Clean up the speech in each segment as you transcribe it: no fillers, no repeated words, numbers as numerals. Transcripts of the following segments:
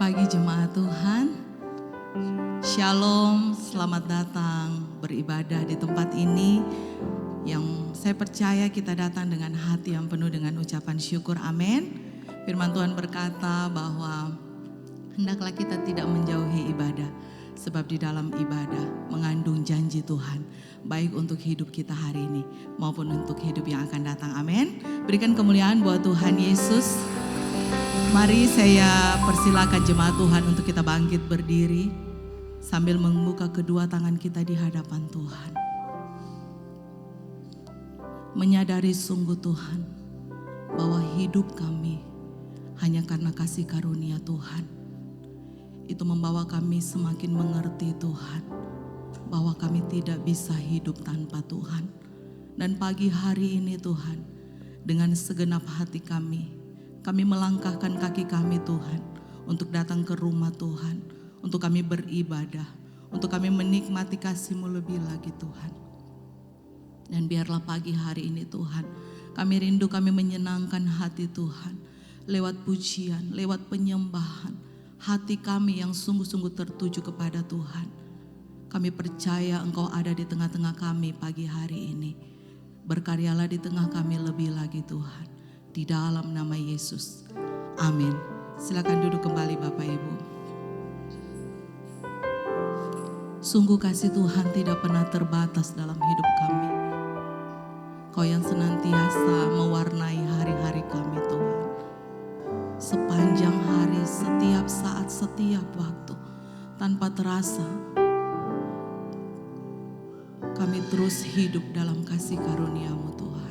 pagi jemaat Tuhan. Shalom, selamat datang beribadah di tempat ini yang saya percaya kita datang dengan hati yang penuh dengan ucapan syukur. Amin. Firman Tuhan berkata bahwa hendaklah kita tidak menjauhi ibadah, sebab di dalam ibadah mengandung janji Tuhan, baik untuk hidup kita hari ini maupun untuk hidup yang akan datang. Amin. Berikan kemuliaan buat Tuhan Yesus. Mari saya persilakan jemaat Tuhan untuk kita bangkit berdiri sambil membuka kedua tangan kita di hadapan Tuhan. Menyadari sungguh Tuhan bahwa hidup kami hanya karena kasih karunia Tuhan. Itu membawa kami semakin mengerti Tuhan bahwa kami tidak bisa hidup tanpa Tuhan. Dan pagi hari ini Tuhan, dengan segenap hati kami melangkahkan kaki kami Tuhan untuk datang ke rumah Tuhan, untuk kami beribadah, untuk kami menikmati kasih-Mu lebih lagi Tuhan. Dan biarlah pagi hari ini Tuhan, kami rindu kami menyenangkan hati Tuhan lewat pujian, lewat penyembahan. Hati kami yang sungguh-sungguh tertuju kepada Tuhan. Kami percaya Engkau ada di tengah-tengah kami pagi hari ini. Berkaryalah di tengah kami lebih lagi Tuhan. Di dalam nama Yesus. Amin. Silakan duduk kembali Bapak Ibu. Sungguh kasih Tuhan tidak pernah terbatas dalam hidup kami. Kau yang senantiasa mewarnai hari-hari kami Tuhan. Sepanjang hari, setiap saat, setiap waktu, tanpa terasa kami terus hidup dalam kasih karunia-Mu Tuhan.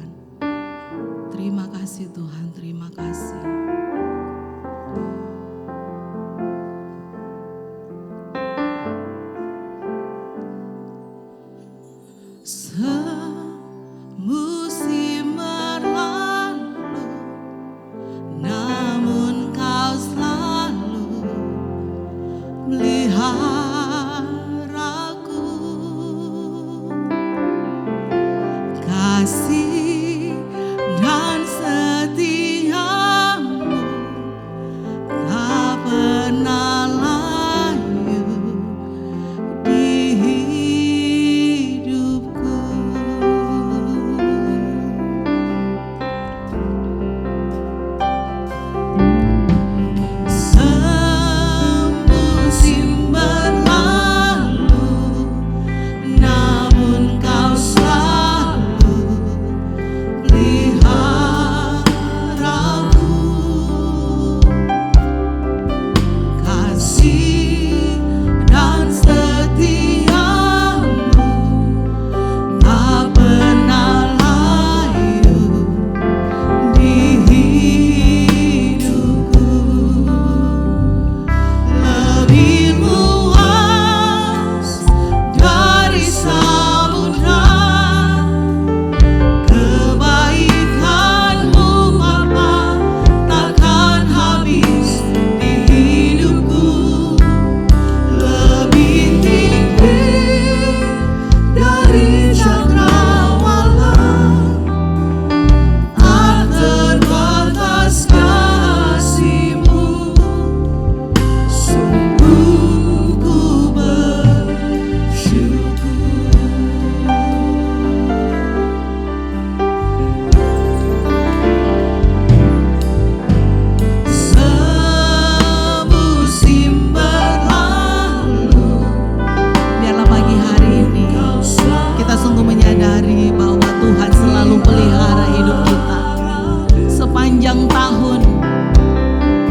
Terima kasih Tuhan, terima kasih. Semusim berlalu, namun Kau selalu meliharaku. Kasih dan setiamu tak pernah layu di hidupku. Semusim berlalu, namun Kau selalu peliharaku. Kasih dan setiamu tak pernah layu di hidupku. Lebih luas dari samudra, kebaikan-Mu Bapa takkan habis di hidupku. Lebih tinggi dari cakrawala, tak terbatas kasih-Mu. Sungguh ku bersyukur. Semusim berlalu, biarlah pagi hari ini kita sungguh menyadari bahwa Tuhan selalu pelihara hidup kita. Sepanjang tahun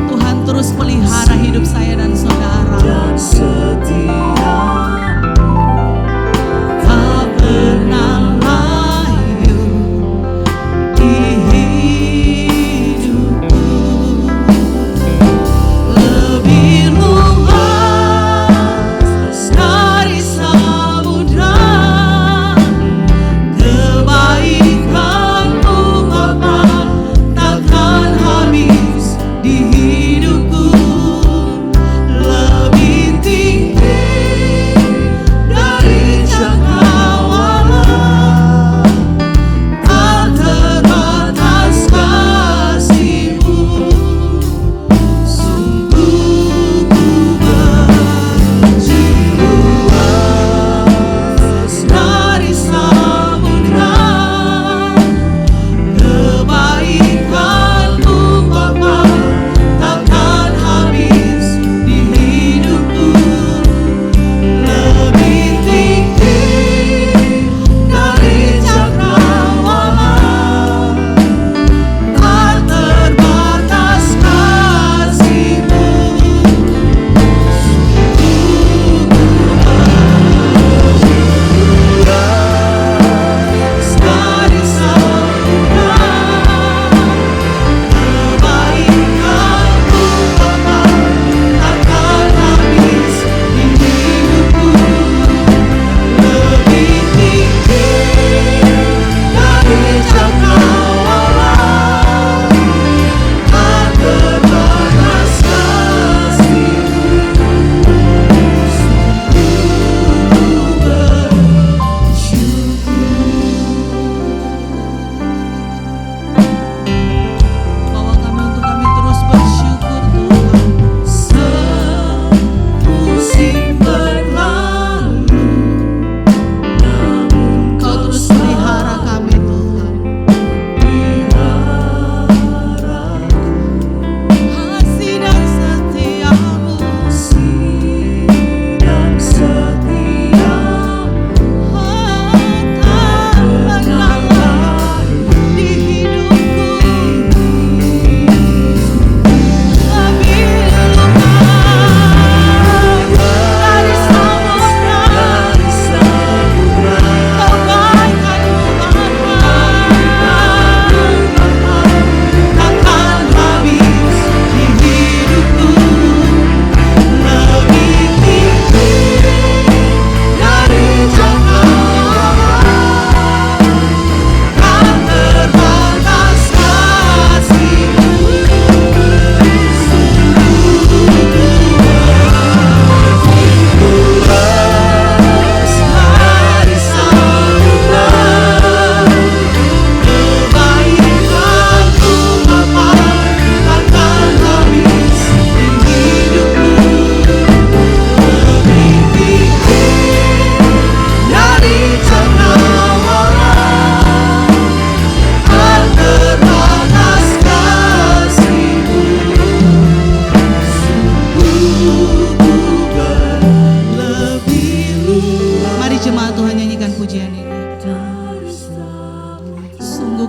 Tuhan terus pelihara hidup saya dan saudara. Dan setiamu tak pernah layu di hidupku. Lebih luas dari samudra, kebaikan-Mu Bapa takkan habis di hidupku.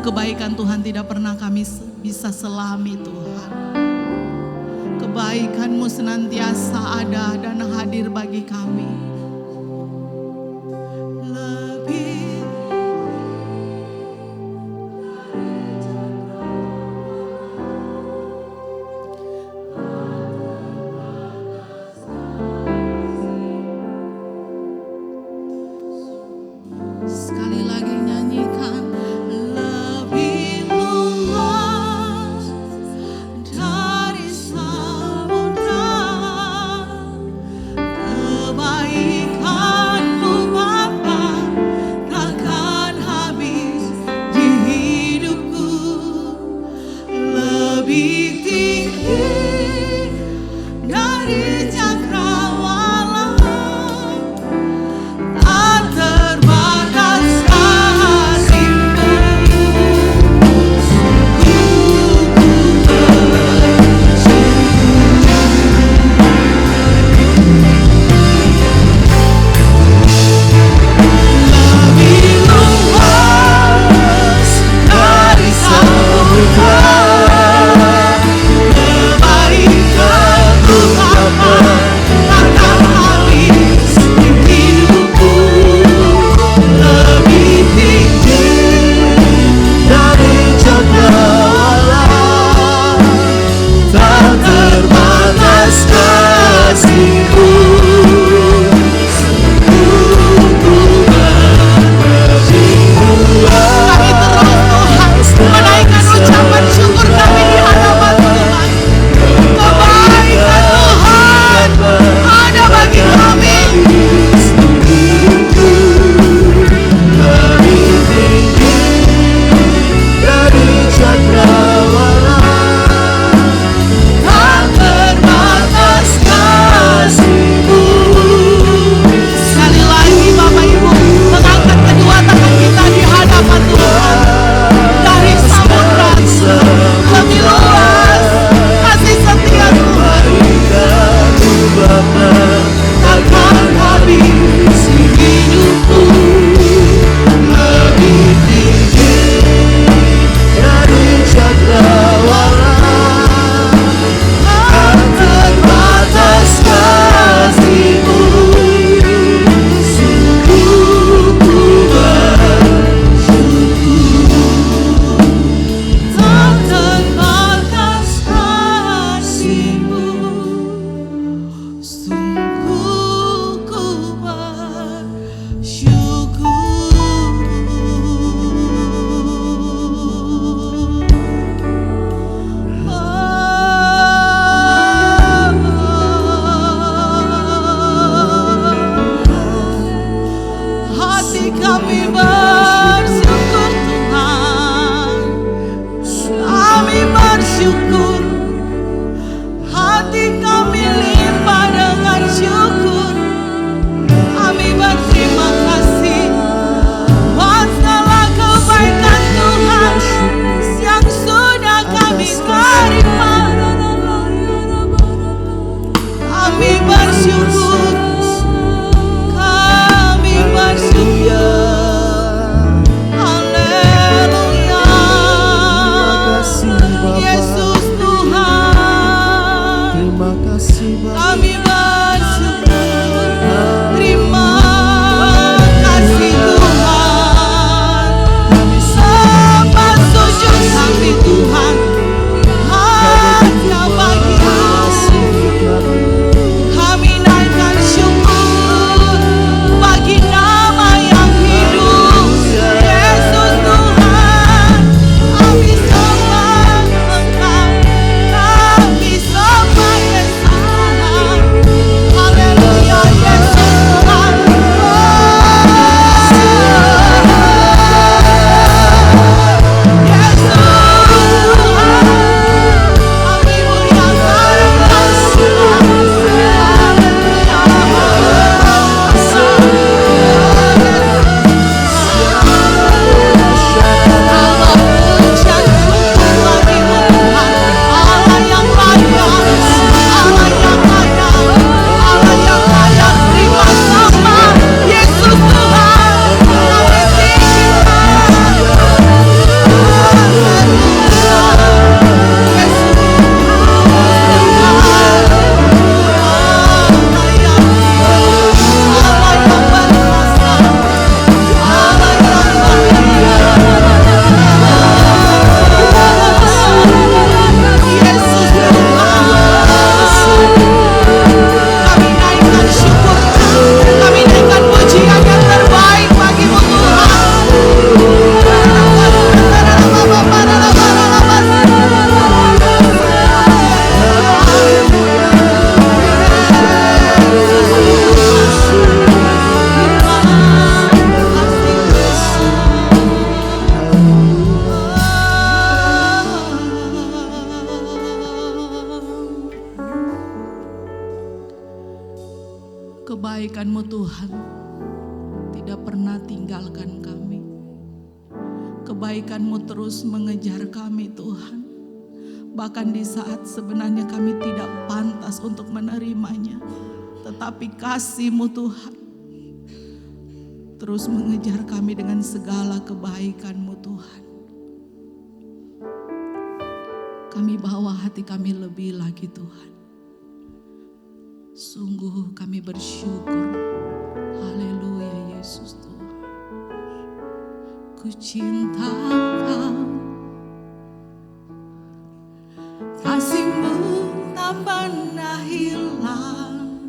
kebaikan Tuhan tidak pernah kami bisa selami Tuhan. Kebaikan-Mu senantiasa ada dan hadir bagi kami. Lebih sekali lagi nyanyikan. Lebih luas dari samudra, kebaikan-Mu Bapa takkan habis di hidupku. Lebih tinggi dari cakrawala, tak terbatas kasih-Mu. Lebih luas dari samudra, kebaikan-Mu Bapa takkan habis di hidupku. Lebih tinggi dari cakrawala, tak terbatas kasih-Mu. Kami terus Tuhan menaikkan ucapan syukur kami di hadapan Tuhan. Kebaikan Tuhan ada bagi kami. Lebih tinggi dari cakrawala, Tak terbatas kasih-Mu. Sekali lagi Bapak Ibu, mengangkat kedua tangan kita di hadapan Tuhan. Dari samudra lebih luas kasih setia Tuhan, kebaikan-Mu Bapa takkan habis di hidupku. lebih tinggi dari cakrawala, Tak terbatas kasih-Mu. Sungguh ku tak terbatas kasih-Mu. Sungguh ku bersyukur. Hati kami bersyukur Tuhan, kami bersyukur. Hati kami limpah dengan syukur. Kami berterima kasih buat segala kebaikan Tuhan yang sudah kami terima. Kami bersyukur, kami bersyukur. Haleluya, Yesus Tuhan. Terima kasih Bapa. Kami bersyukur, terima kasih Tuhan. Sembah sujud kami Tuhan, hanya bagi-Mu. Kami naikkan Kebaikan-Mu Tuhan tidak pernah tinggalkan kami. Kebaikan-Mu terus mengejar kami Tuhan. Bahkan di saat sebenarnya kami tidak pantas untuk menerimanya. Tetapi kasih-Mu Tuhan terus mengejar kami dengan segala kebaikan-Mu Tuhan. Kami bawa hati kami lebih lagi Tuhan. Sungguh kami bersyukur. Haleluya Yesus Tuhan. Ku cinta Kau, kasih-Mu tak pernah hilang.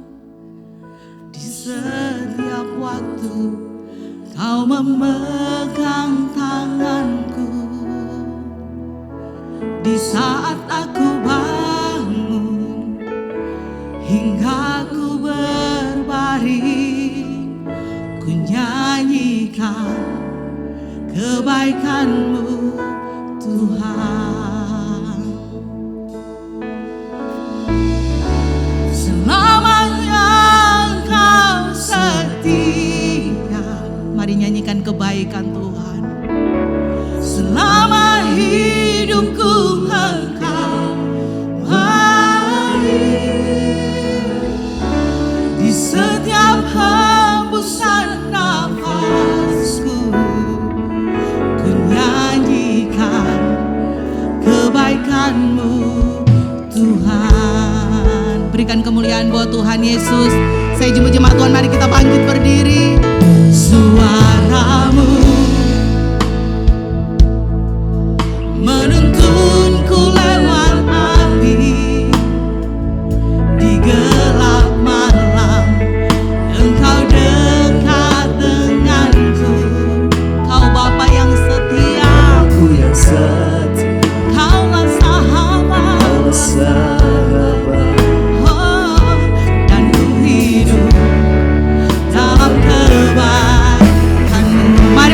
Di setiap waktu Kau memegang tanganku. Di saat aku bangun hingga ku berbaring, ku nyanyikan kebaikan-Mu Tuhan. Selamanya Kau setia. Mari nyanyikan kebaikan Tuhan. Selama hidupku Engkau baik. Di setiap hembusan nafasku, ku nyanyikan kebaikan-Mu Tuhan. Berikan kemuliaan buat Tuhan Yesus. Saya jemaat Tuhan, mari kita bangkit berdiri. Suara-Mu menuntunku lewat api. Di gelap malam Engkau dekat denganku. Kau Bapa yang setia, Aku yang setia, Kaulah sahabat, sahabat. oh, dan ku hidup dalam kebaikan-Mu. Mari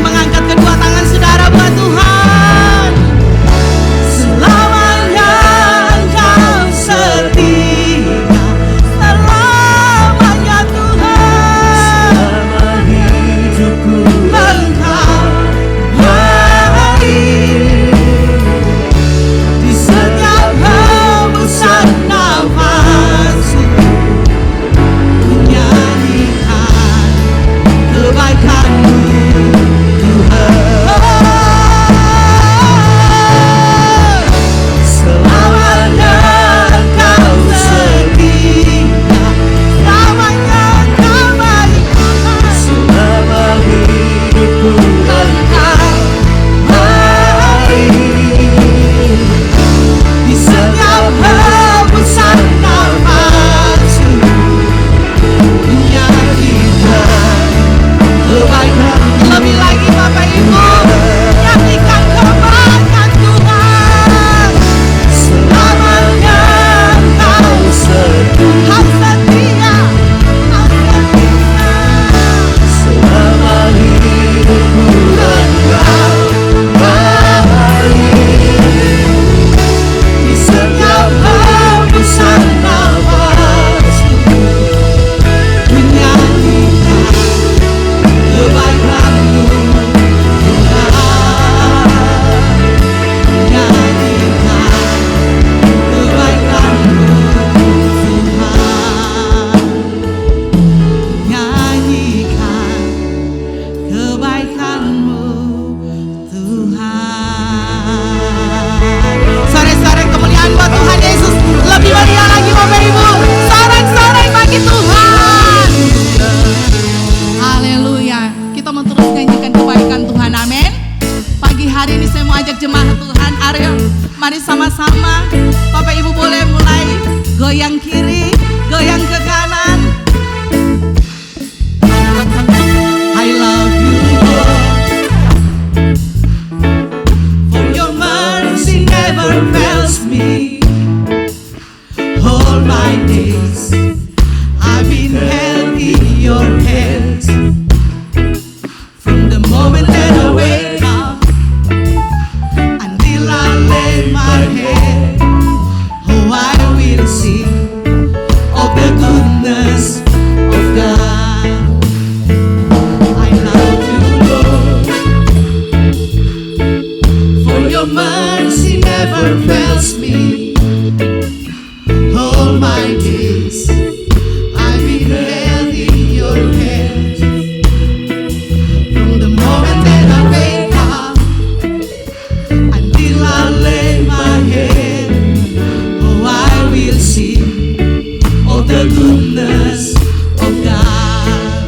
the goodness of God.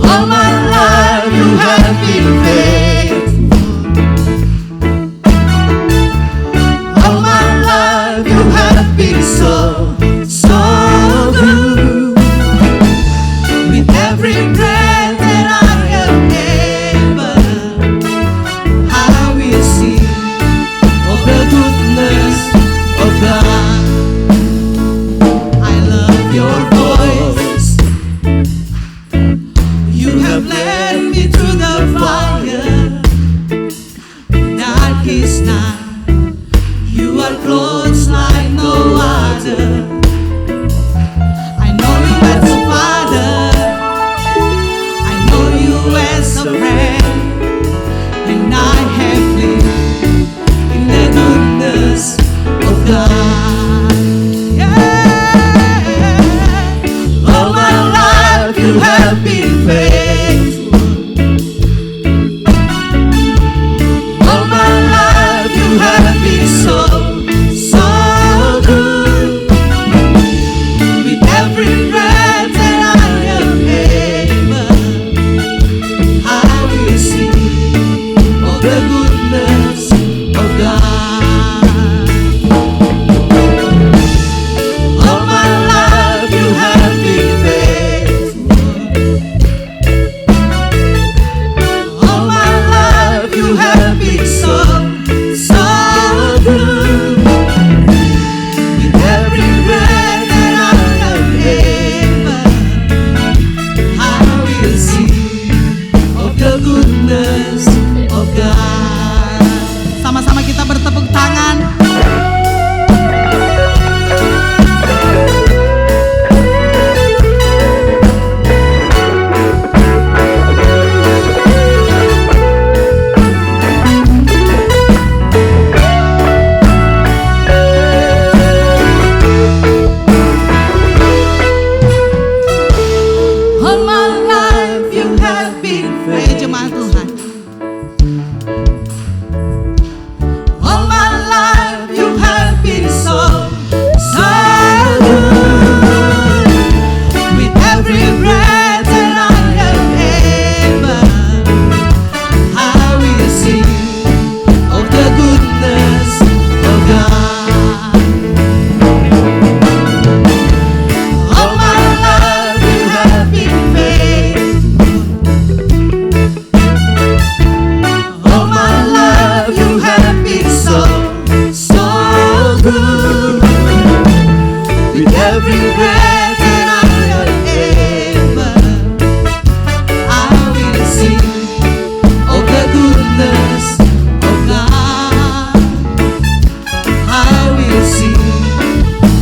All my life you have been faithful. All my life you have been so good. With every breath that I am able, I will sing of the goodness of God. I love your voice. You have led me through the fire, darkest night. You are close like no other. I know you as a father, I know you as a friend, and I have lived in the goodness of God. Yeah. All my life you have been faithful. All my life you have been so good. With every breath that I am able, I will sing of the goodness of God. All my life you have been faithful. All my life you have been so good. With every breath that I am able, I will sing of the goodness of God. Sama-sama kita bertepuk tangan. All my life you have been faithful. Jemaat Tuhan. All my life you have been so good. With every breath that I am able, I will sing of the goodness of God. All my life you have been faithful. All my life you have been so good. With every breath that I am able, I will sing of the goodness of God. I will sing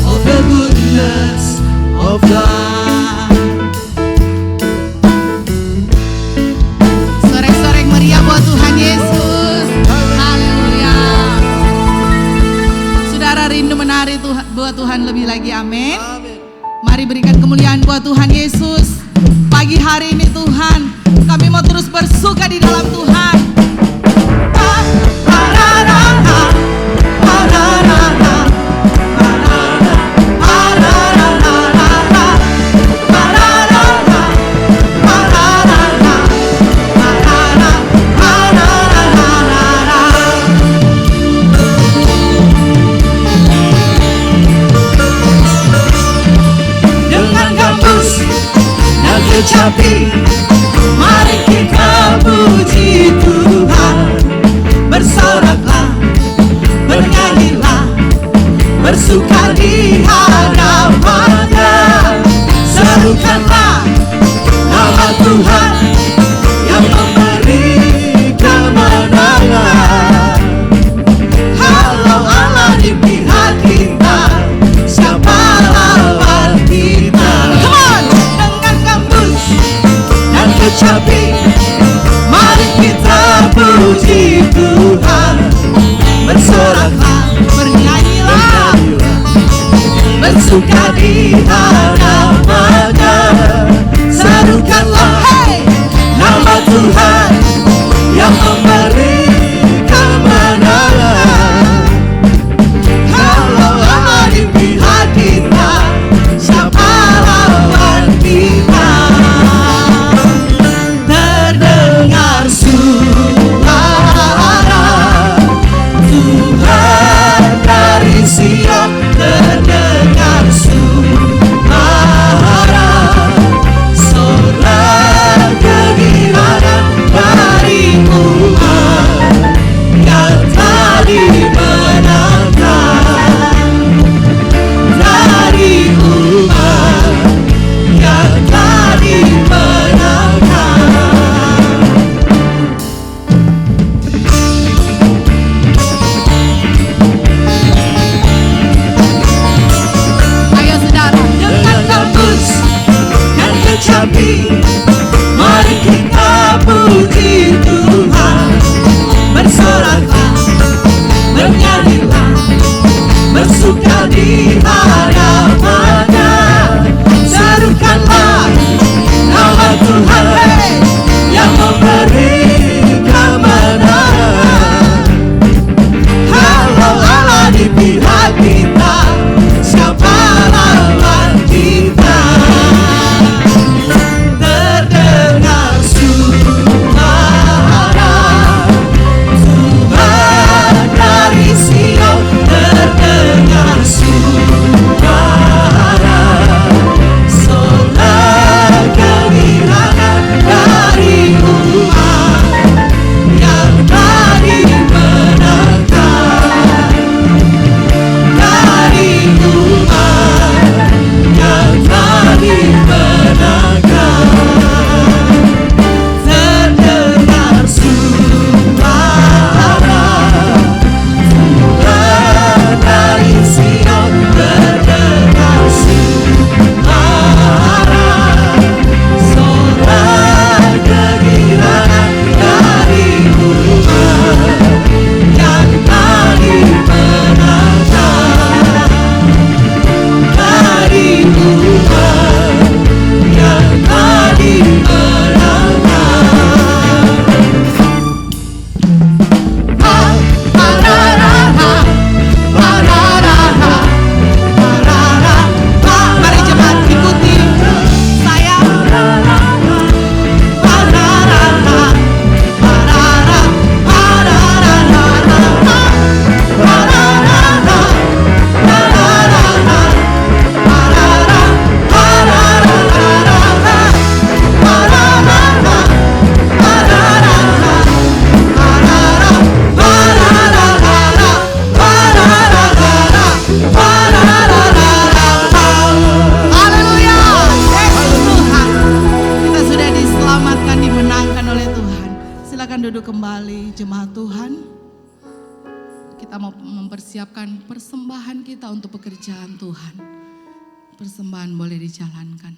of the goodness of God. Sorak-sorak meriah buat Tuhan Yesus. Haleluya. Saudara rindu menari buat Tuhan lebih lagi, amin. Mari berikan kemuliaan buat Tuhan Yesus. Pagi hari ini Tuhan, kami mau terus bersuka di dalam Tuhan. Dengan gambus dan kecapi, mari kita puji Tuhan. Bersoraklah, bernyanyilah, bersuka di hadapannya. Serukanlah nama Tuhan yang memberi kemenangan. Kalau Allah di pihak kita, siapa lawan kita? Come on! Dengan gambus dan kecapi, mari kita puji Tuhan. Bersoraklah, bernyanyilah, bersuka di hadapannya. Serukanlah, hey, nama Tuhan yang memberi kemenangan. Kalau Allah di kami. Mari kita puji Tuhan, bersoraklah, bernyanyilah, bersuka di hadapan-Nya. Serukanlah nama Tuhan yang memberi kemenangan. Kalau Allah di pihak kita, siapa lawan kita? Terdengar suara Tuhan dari Sion, terdengar suara sorak kegirangan dari umat yang telah dimenangkan, dari umat yang telah dimenangkan. Terdengar suara Tuhan dari Sion, terdengar suara sorak kegirangan dari umat yang telah dimenangkan, dari umat yang telah Mari jemaat ikuti saya. Haleluya. Yesus Tuhan. Kita sudah diselamatkan, dimenangkan oleh Tuhan. Silakan duduk kembali jemaat Tuhan. Kita mau mempersiapkan persembahan kita untuk pekerjaan Tuhan. Persembahan boleh dijalankan.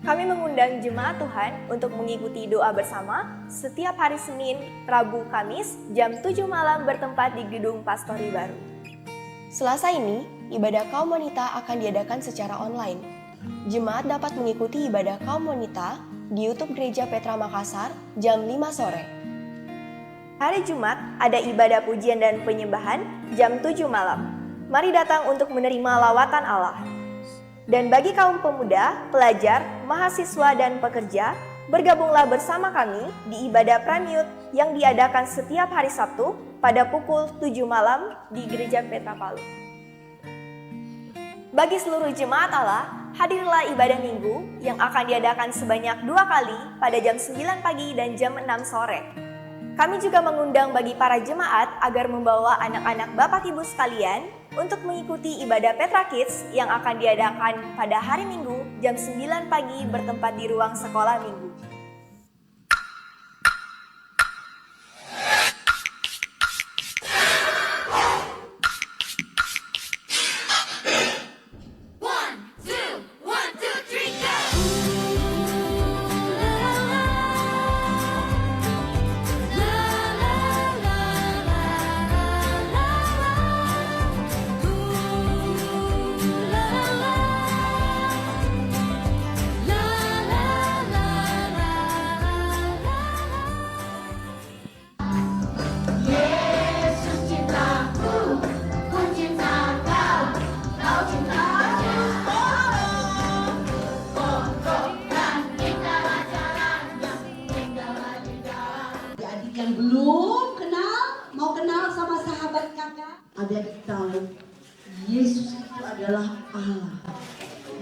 Kami mengundang jemaat Tuhan untuk mengikuti doa bersama setiap hari Senin, Rabu, Kamis jam 7 malam bertempat di Gedung Pastori Baru. Selasa ini, ibadah kaum wanita akan diadakan secara online. Jemaat dapat mengikuti ibadah kaum wanita di YouTube Gereja Petra Makassar jam 5 sore. Hari Jumat ada ibadah pujian dan penyembahan jam 7 malam. Mari datang untuk menerima lawatan Allah. Dan bagi kaum pemuda, pelajar, mahasiswa, dan pekerja, bergabunglah bersama kami di ibadah Praniut yang diadakan setiap hari Sabtu pada pukul 7 malam di Gereja Petra Palu. Bagi seluruh jemaat Allah, hadirlah ibadah minggu yang akan diadakan sebanyak 2 kali pada jam 9 pagi dan jam 6 sore. Kami juga mengundang bagi para jemaat agar membawa anak-anak Bapak Ibu sekalian untuk mengikuti ibadah Petra Kids yang akan diadakan pada hari Minggu jam 9 pagi bertempat di ruang sekolah minggu. Yang belum kenal, mau kenal sama sahabat kakak, adik tahu Yesus itu adalah Allah,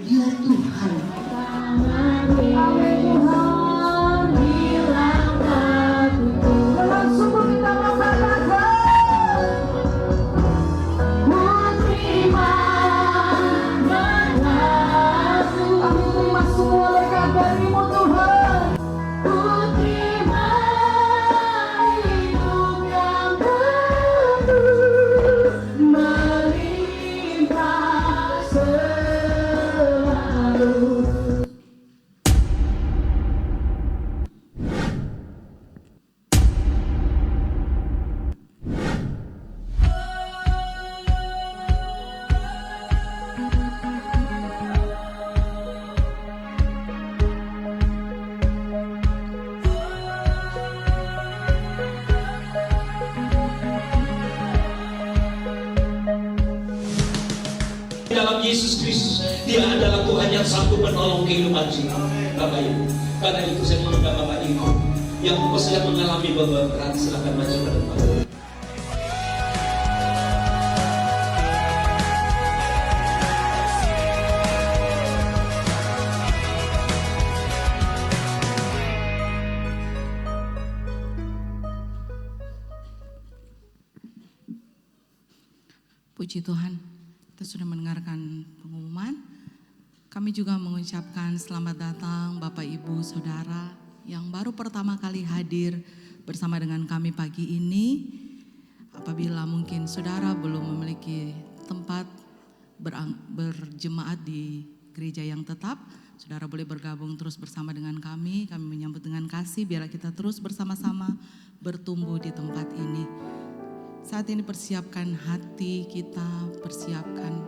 Dia Tuhan. Terima dalam Yesus Kristus. Dia adalah Tuhan yang sanggup menolong kehidupan kita, Bapak Ibu. Karena itu saya mengundang Bapak Ibu yang sedang mengalami beban berat, silakan maju ke depan. Puji Tuhan, kita sudah mendengarkan pengumuman. Kami juga mengucapkan selamat datang Bapak Ibu Saudara yang baru pertama kali hadir bersama dengan kami pagi ini. Apabila mungkin saudara belum memiliki tempat berjemaat di gereja yang tetap, saudara boleh bergabung terus bersama dengan kami. Kami menyambut dengan kasih, biarlah kita terus bersama-sama bertumbuh di tempat ini. Saat ini persiapkan hati kita, persiapkan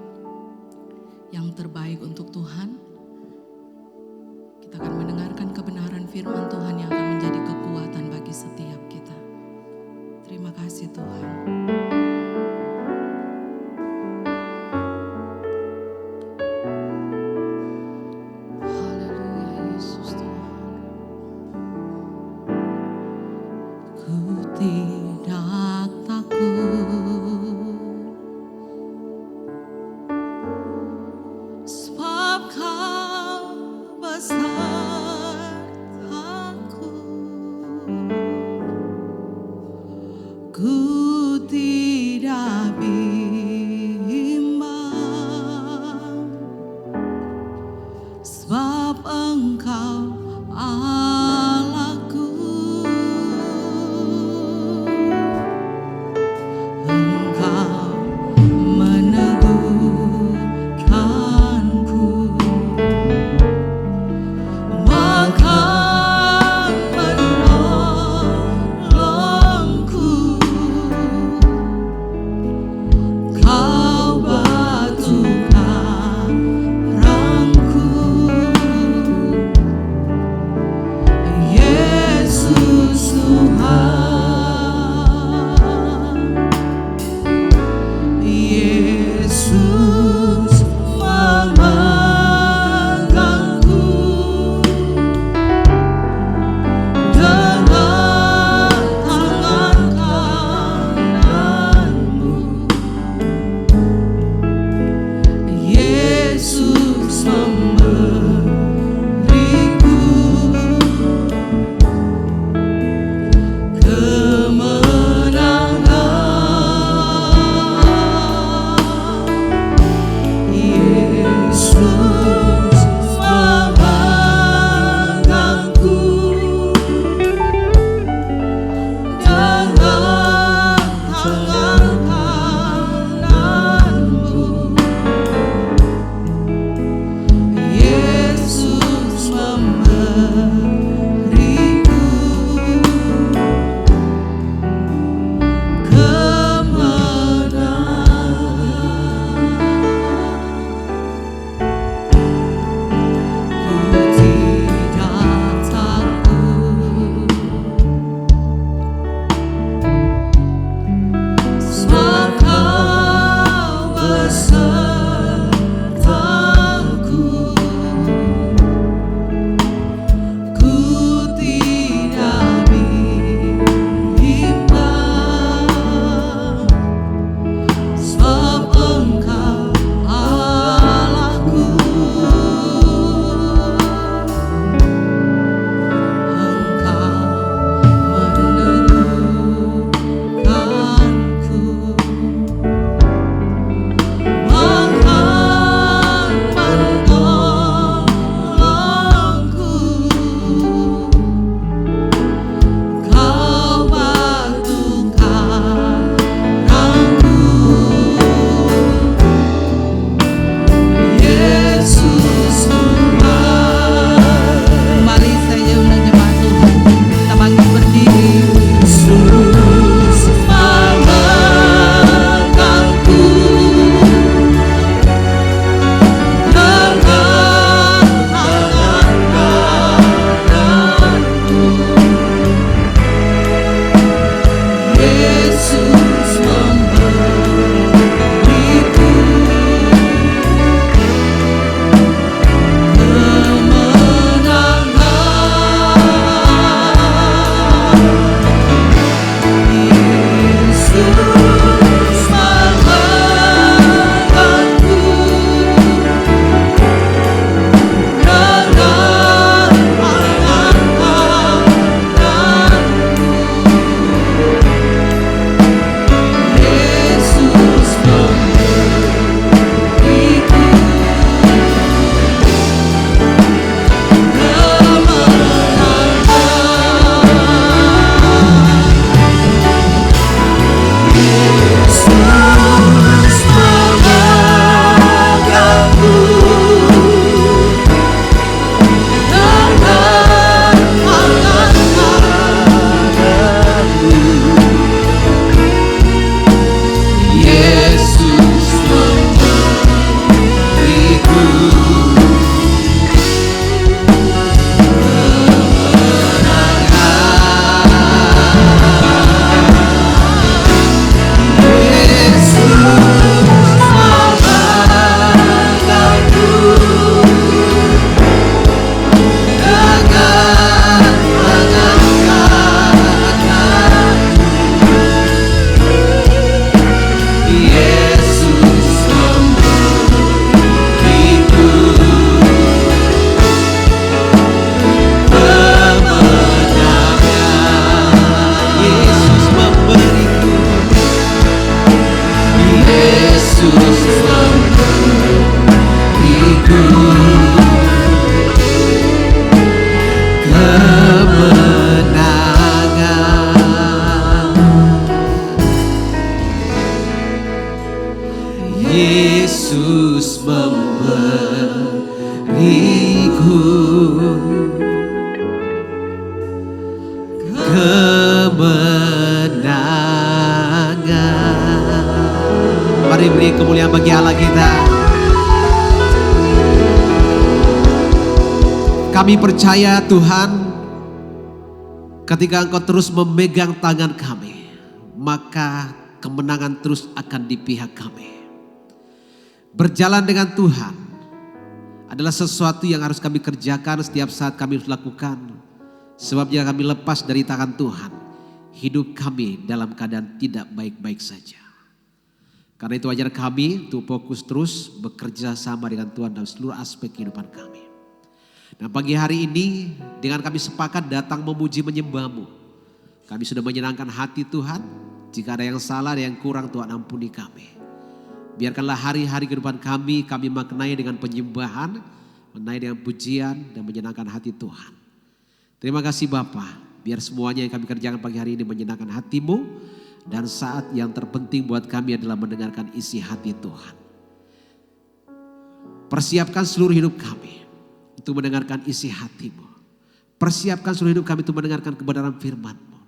yang terbaik untuk Tuhan. Kita akan mendengarkan kebenaran firman Tuhan yang akan menjadi kekuatan bagi setiap kita. Terima kasih Tuhan. Haleluya Yesus Tuhan. Ku tidak takut, sebab Kau besertaku. Ku tidak bimbang, sebab Engkau Allahku. Engkau meneguhkanku, bahkan menolongku. sekali beri kemuliaan bagi Allah kita. Kami percaya Tuhan, ketika Engkau terus memegang tangan kami, maka kemenangan terus akan di pihak kami. Berjalan dengan Tuhan adalah sesuatu yang harus kami kerjakan setiap saat kami harus lakukan. Sebab jika kami lepas dari tangan Tuhan, hidup kami dalam keadaan tidak baik-baik saja. Karena itu wajar kami untuk fokus terus bekerja sama dengan Tuhan dalam seluruh aspek kehidupan kami. Nah pagi hari ini dengan kami sepakat datang memuji menyembah-Mu. Kami sudah menyenangkan hati Tuhan. Jika ada yang salah, ada yang kurang, Tuhan ampuni kami. Biarkanlah hari-hari kehidupan kami maknai dengan penyembahan, maknai dengan pujian dan menyenangkan hati Tuhan. Terima kasih Bapa. Biar semuanya yang kami kerjakan pagi hari ini menyenangkan hati-Mu. Dan saat yang terpenting buat kami adalah mendengarkan isi hati Tuhan. Persiapkan seluruh hidup kami untuk mendengarkan isi hati-Mu. Persiapkan seluruh hidup kami untuk mendengarkan kebenaran firman-Mu.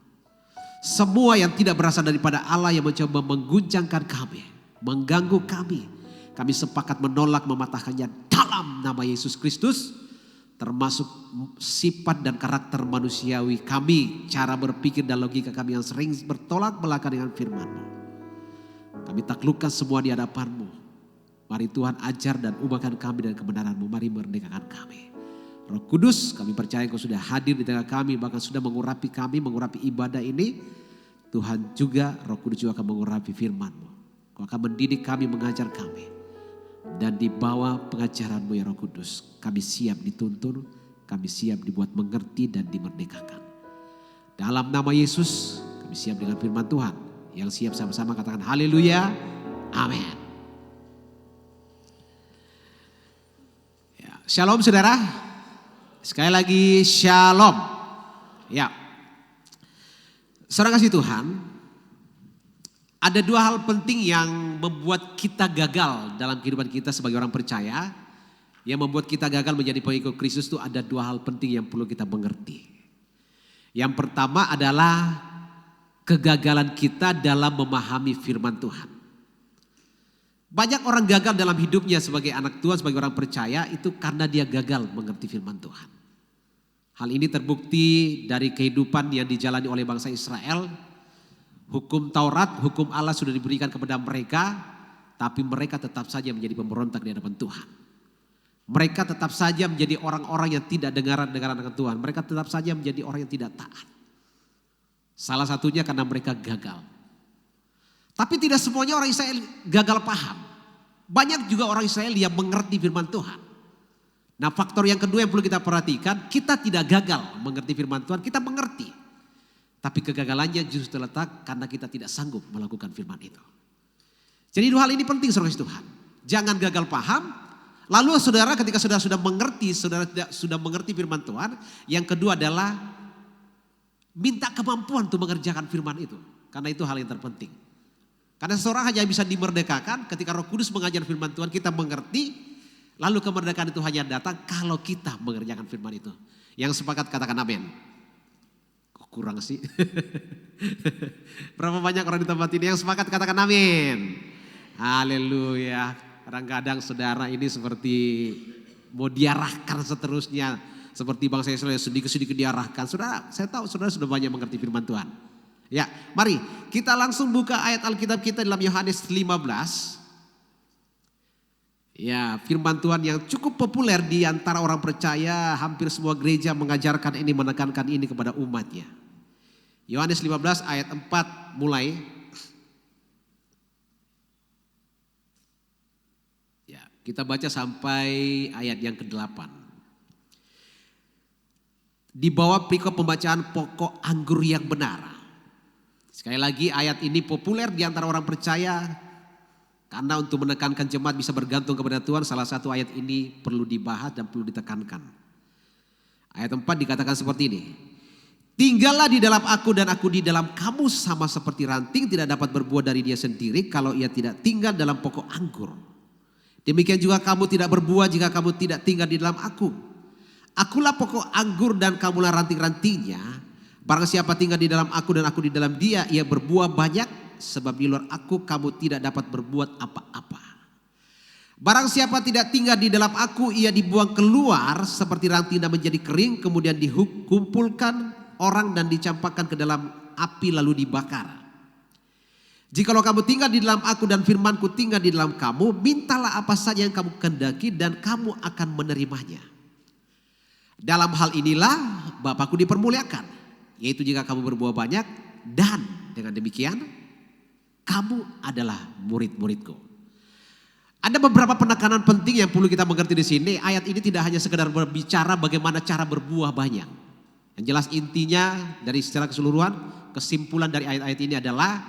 Semua yang tidak berasal daripada Allah yang mencoba mengguncangkan kami, mengganggu kami, kami sepakat menolak, mematahkannya dalam nama Yesus Kristus. Termasuk sifat dan karakter manusiawi kami, cara berpikir dan logika kami yang sering bertolak belakang dengan firman-Mu. Kami taklukkan semua di hadapan-Mu. Mari Tuhan ajar dan ubahkan kami dan kebenaran-Mu. Mari merdekakan kami. Roh Kudus, kami percaya Engkau sudah hadir di tengah kami, bahkan sudah mengurapi kami, mengurapi ibadah ini. Tuhan juga, Roh Kudus juga akan mengurapi firman-Mu. Kau akan mendidik kami, mengajar kami. Dan di bawah pengajaran-Mu ya Roh Kudus, kami siap dituntun, kami siap dibuat mengerti dan dimerdekakan. Dalam nama Yesus, kami siap dengan firman Tuhan. Yang siap sama-sama katakan haleluya, amin. Ya, shalom saudara, sekali lagi shalom. Ya, saudara kasih Tuhan. Ada dua hal penting yang membuat kita gagal dalam kehidupan kita sebagai orang percaya. Yang membuat kita gagal menjadi pengikut Kristus itu ada dua hal penting yang perlu kita mengerti. Yang pertama adalah kegagalan kita dalam memahami firman Tuhan. Banyak orang gagal dalam hidupnya sebagai anak Tuhan, sebagai orang percaya itu karena dia gagal mengerti firman Tuhan. Hal ini terbukti dari kehidupan yang dijalani oleh bangsa Israel. Hukum Taurat, hukum Allah sudah diberikan kepada mereka, tapi mereka tetap saja menjadi pemberontak di hadapan Tuhan. Mereka tetap saja menjadi orang-orang yang tidak dengaran dengan Tuhan. Mereka tetap saja menjadi orang yang tidak taat. Salah satunya karena mereka gagal. Tapi tidak semuanya orang Israel gagal paham. Banyak juga orang Israel yang mengerti firman Tuhan. Nah faktor yang kedua yang perlu kita perhatikan, kita tidak gagal mengerti firman Tuhan, kita mengerti. Tapi kegagalannya justru terletak karena kita tidak sanggup melakukan firman itu. Jadi dua hal ini penting saudara Tuhan. Jangan gagal paham. Lalu saudara ketika saudara sudah mengerti firman Tuhan. Yang kedua adalah minta kemampuan untuk mengerjakan firman itu. Karena itu hal yang terpenting. Karena seseorang hanya bisa dimerdekakan ketika Roh Kudus mengajar firman Tuhan. Kita mengerti. Lalu kemerdekaan itu hanya datang kalau kita mengerjakan firman itu. Yang sepakat katakan amin. Kurang sih. Berapa banyak orang di tempat ini yang sepakat katakan amin. Haleluya. Kadang-kadang saudara ini seperti mau diarahkan seterusnya. Seperti bangsa Israel sedikit-sedikit diarahkan. Saudara, saya tahu saudara sudah banyak mengerti firman Tuhan. Ya, mari kita langsung buka ayat Alkitab kita dalam Yohanes 15. Ya, firman Tuhan yang cukup populer di antara orang percaya, hampir semua gereja mengajarkan ini, menekankan ini kepada umatnya. Yohanes 15 ayat 4 mulai. Ya, kita baca sampai ayat yang ke-8. Di bawah perikop pembacaan pokok anggur yang benar. Sekali lagi ayat ini populer di antara orang percaya. Karena untuk menekankan jemaat bisa bergantung kepada Tuhan, salah satu ayat ini perlu dibahas dan perlu ditekankan. Ayat 4 dikatakan seperti ini. Tinggallah di dalam aku dan aku di dalam kamu, sama seperti ranting tidak dapat berbuah dari dia sendiri kalau ia tidak tinggal dalam pokok anggur. Demikian juga kamu tidak berbuah jika kamu tidak tinggal di dalam aku. Akulah pokok anggur dan kamulah ranting-rantingnya. Barang siapa tinggal di dalam aku dan aku di dalam dia, ia berbuah banyak. sebab di luar aku kamu tidak dapat berbuat apa-apa. Barang siapa tidak tinggal di dalam aku, ia dibuang keluar seperti ranting dan menjadi kering, kemudian dikumpulkan orang dan dicampakkan ke dalam api lalu dibakar. Jikalau kamu tinggal di dalam aku dan firmanku tinggal di dalam kamu, mintalah apa saja yang kamu kehendaki dan kamu akan menerimanya. Dalam hal inilah Bapakku dipermuliakan, yaitu jika kamu berbuah banyak, dan dengan demikian kamu adalah murid-muridku. Ada beberapa penekanan penting yang perlu kita mengerti di sini. Ayat ini tidak hanya sekedar berbicara bagaimana cara berbuah banyak. Yang jelas intinya dari secara keseluruhan, kesimpulan dari ayat-ayat ini adalah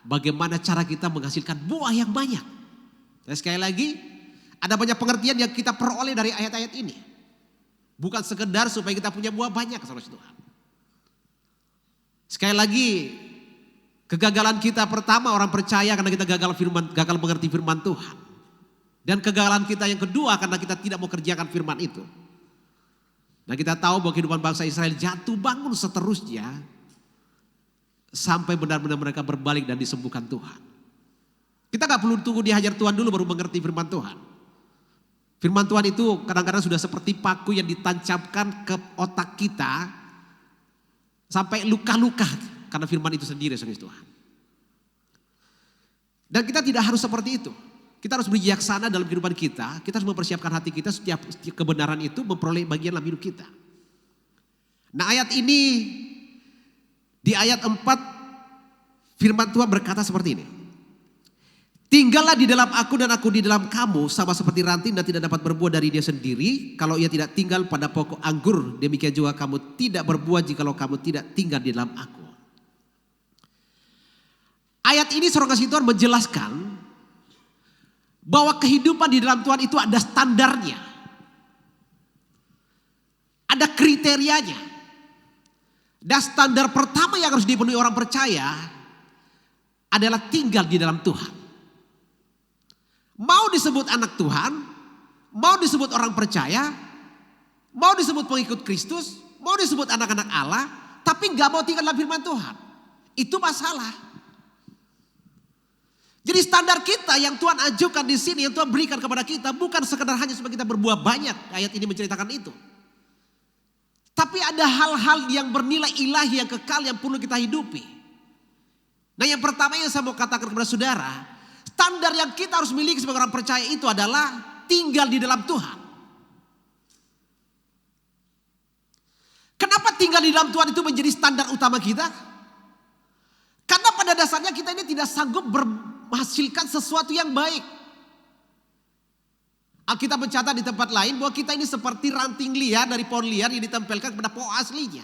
bagaimana cara kita menghasilkan buah yang banyak. Dan sekali lagi, ada banyak pengertian yang kita peroleh dari ayat-ayat ini. Bukan sekedar supaya kita punya buah banyak, saudara Tuhan. Sekali lagi, kegagalan kita pertama orang percaya karena kita gagal mengerti firman Tuhan. Dan kegagalan kita yang kedua karena kita tidak mau kerjakan firman itu. Nah, kita tahu bahwa kehidupan bangsa Israel jatuh bangun seterusnya sampai benar-benar mereka berbalik dan disembuhkan Tuhan. Kita gak perlu tunggu dihajar Tuhan dulu baru mengerti firman Tuhan. Firman Tuhan itu kadang-kadang sudah seperti paku yang ditancapkan ke otak kita sampai luka-luka karena firman itu sendiri, saudara Tuhan. Dan kita tidak harus seperti itu. Kita harus bijaksana dalam kehidupan kita. Kita harus mempersiapkan hati kita setiap kebenaran itu memperoleh bagian dalam hidup kita. Nah, ayat ini di ayat 4 firman Tuhan berkata seperti ini. Tinggallah di dalam aku dan aku di dalam kamu, sama seperti ranting dan tidak dapat berbuah dari dia sendiri kalau ia tidak tinggal pada pokok anggur. Demikian juga kamu tidak berbuah jikalau kamu tidak tinggal di dalam aku. Ayat ini seorang kasih Tuhan menjelaskan bahwa kehidupan di dalam Tuhan itu ada standarnya. Ada kriterianya. Dan standar pertama yang harus dipenuhi orang percaya adalah tinggal di dalam Tuhan. Mau disebut anak Tuhan, mau disebut orang percaya, mau disebut pengikut Kristus, mau disebut anak-anak Allah, tapi gak mau tinggal dalam firman Tuhan. Itu masalah. Jadi standar kita yang Tuhan ajukan di sini, yang Tuhan berikan kepada kita bukan sekedar hanya supaya kita berbuah banyak. Ayat ini menceritakan itu. Tapi ada hal-hal yang bernilai ilahi yang kekal yang perlu kita hidupi. Nah, yang pertama yang saya mau katakan kepada saudara, standar yang kita harus miliki sebagai orang percaya itu adalah tinggal di dalam Tuhan. Kenapa tinggal di dalam Tuhan itu menjadi standar utama kita? Karena pada dasarnya kita ini tidak sanggup menghasilkan sesuatu yang baik. Alkitab mencatat di tempat lain bahwa kita ini seperti ranting liar dari pohon liar yang ditempelkan kepada pokok aslinya.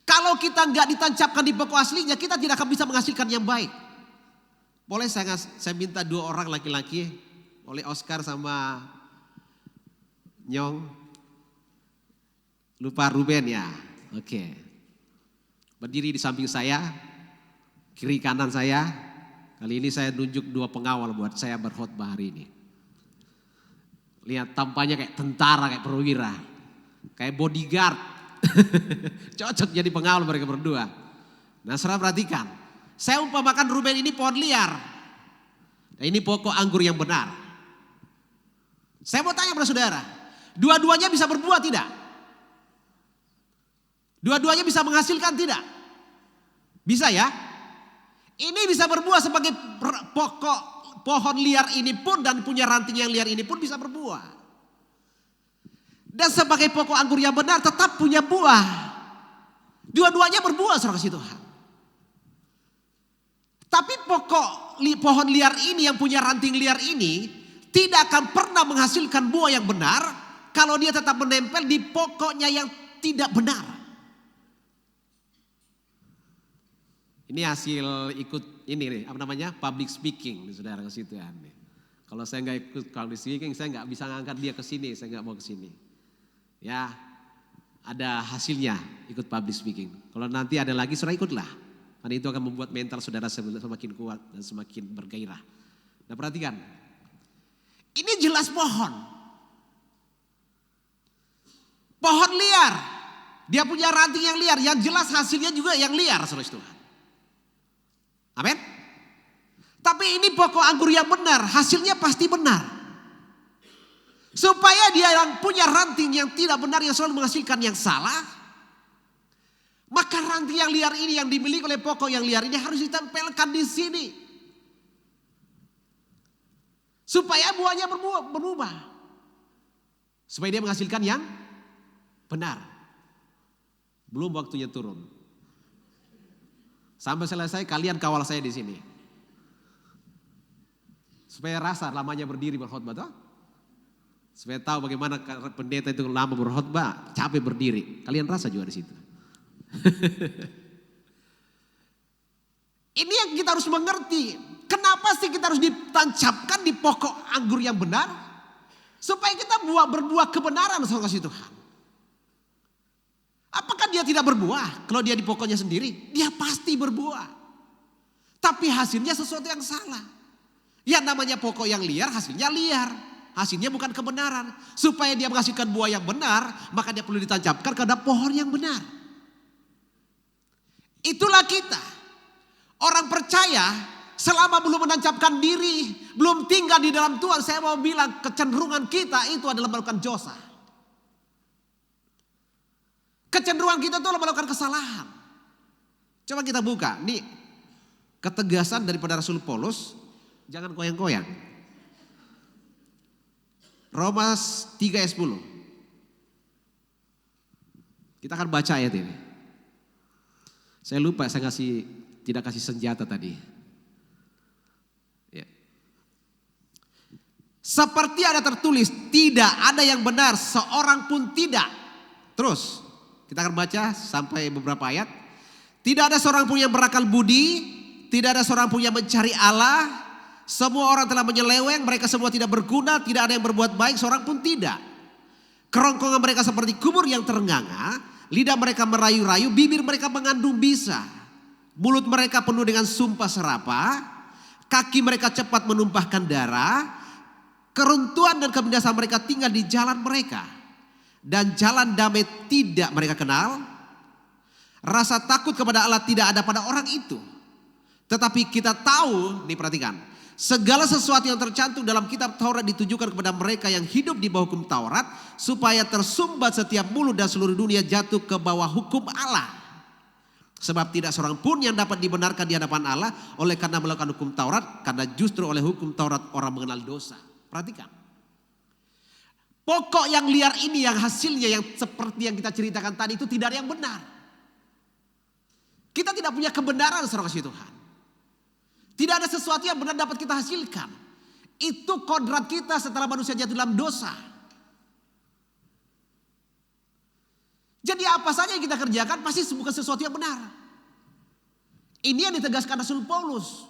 Kalau kita nggak ditancapkan di pokok aslinya, kita tidak akan bisa menghasilkan yang baik. Boleh saya minta 2 orang laki-laki, oleh Oscar sama Nyong. Lupa Ruben ya. Oke. Berdiri di samping saya, kiri kanan saya. Kali ini saya nunjuk 2 pengawal buat saya berkhotbah hari ini. Lihat tampaknya kayak tentara, kayak perwira. Kayak bodyguard. Cocok jadi pengawal mereka berdua. Nah, saudara perhatikan. Saya umpamakan Ruben ini pohon liar. Nah, ini pokok anggur yang benar. Saya mau tanya pada saudara. Dua-duanya bisa berbuah tidak? Dua-duanya bisa menghasilkan tidak? Bisa ya? Ini bisa berbuah sebagai pokok pohon liar ini pun dan punya ranting yang liar ini pun bisa berbuah. Dan sebagai pokok anggur yang benar tetap punya buah. Dua-duanya berbuah, saudara kasih Tuhan. Tapi pohon liar ini yang punya ranting liar ini tidak akan pernah menghasilkan buah yang benar kalau dia tetap menempel di pokoknya yang tidak benar. Ini hasil ikut ini nih, apa namanya, public speaking, saudara ke situ ya. Kalau saya nggak ikut public speaking, saya nggak bisa ngangkat dia ke sini, saya nggak mau ke sini. Ya, ada hasilnya ikut public speaking. Kalau nanti ada lagi, saudara ikutlah. Karena itu akan membuat mental saudara semakin kuat dan semakin bergairah. Nah, perhatikan, ini jelas pohon liar. Dia punya ranting yang liar, yang jelas hasilnya juga yang liar, saudara Tuhan. Amin. Tapi ini pokok anggur yang benar, hasilnya pasti benar. Supaya dia yang punya ranting yang tidak benar yang selalu menghasilkan yang salah, maka ranting yang liar ini yang dimiliki oleh pokok yang liar ini harus ditempelkan di sini. Supaya buahnya berubah. Supaya dia menghasilkan yang benar. Belum waktunya turun. Sampai selesai kalian kawal saya di sini. Supaya rasa lamanya berdiri berkhotbah toh. Supaya tahu bagaimana pendeta itu lama berkhotbah, capek berdiri. Kalian rasa juga di situ. Ini yang kita harus mengerti. Kenapa sih kita harus ditancapkan di pokok anggur yang benar? Supaya kita berbuah kebenaran saudara kasih Tuhan. Apakah dia tidak berbuah? Kalau dia di pokoknya sendiri, dia pasti berbuah. Tapi hasilnya sesuatu yang salah. Yang namanya pokok yang liar, hasilnya liar. Hasilnya bukan kebenaran. Supaya dia menghasilkan buah yang benar, maka dia perlu ditancapkan kepada pohon yang benar. Itulah kita. Orang percaya selama belum menancapkan diri, belum tinggal di dalam Tuhan, saya mau bilang kecenderungan kita itu adalah melakukan dosa. Kecenderungan kita itu adalah melakukan kesalahan. Coba kita buka, nih ketegasan daripada Rasul Paulus, jangan goyang-goyang. Roma 3 ayat 10. Kita akan baca ayat ini. Saya lupa, saya tidak kasih senjata tadi. Ya. Seperti ada tertulis, tidak ada yang benar, seorang pun tidak. Terus, kita akan baca sampai beberapa ayat. Tidak ada seorang pun yang berakal budi, tidak ada seorang pun yang mencari Allah. Semua orang telah menyeleweng, mereka semua tidak berguna, tidak ada yang berbuat baik, seorang pun tidak. Kerongkongan mereka seperti kubur yang terenganga, lidah mereka merayu-rayu, bibir mereka mengandung bisa. Mulut mereka penuh dengan sumpah serapah, kaki mereka cepat menumpahkan darah, keruntuhan dan kebinasaan mereka tinggal di jalan mereka. Dan jalan damai tidak mereka kenal. Rasa takut kepada Allah tidak ada pada orang itu. Tetapi kita tahu, nih perhatikan, segala sesuatu yang tercantum dalam kitab Taurat ditujukan kepada mereka yang hidup di bawah hukum Taurat, supaya tersumbat setiap mulut dan seluruh dunia jatuh ke bawah hukum Allah. Sebab tidak seorang pun yang dapat dibenarkan di hadapan Allah oleh karena melakukan hukum Taurat, karena justru oleh hukum Taurat orang mengenal dosa. Perhatikan. Pokok yang liar ini yang hasilnya yang seperti yang kita ceritakan tadi itu tidak ada yang benar. Kita tidak punya kebenaran saudara kasih Tuhan. Tidak ada sesuatu yang benar dapat kita hasilkan. Itu kodrat kita setelah manusia jatuh dalam dosa. Jadi apa saja yang kita kerjakan pasti bukan sesuatu yang benar. Ini yang ditegaskan Rasul Paulus.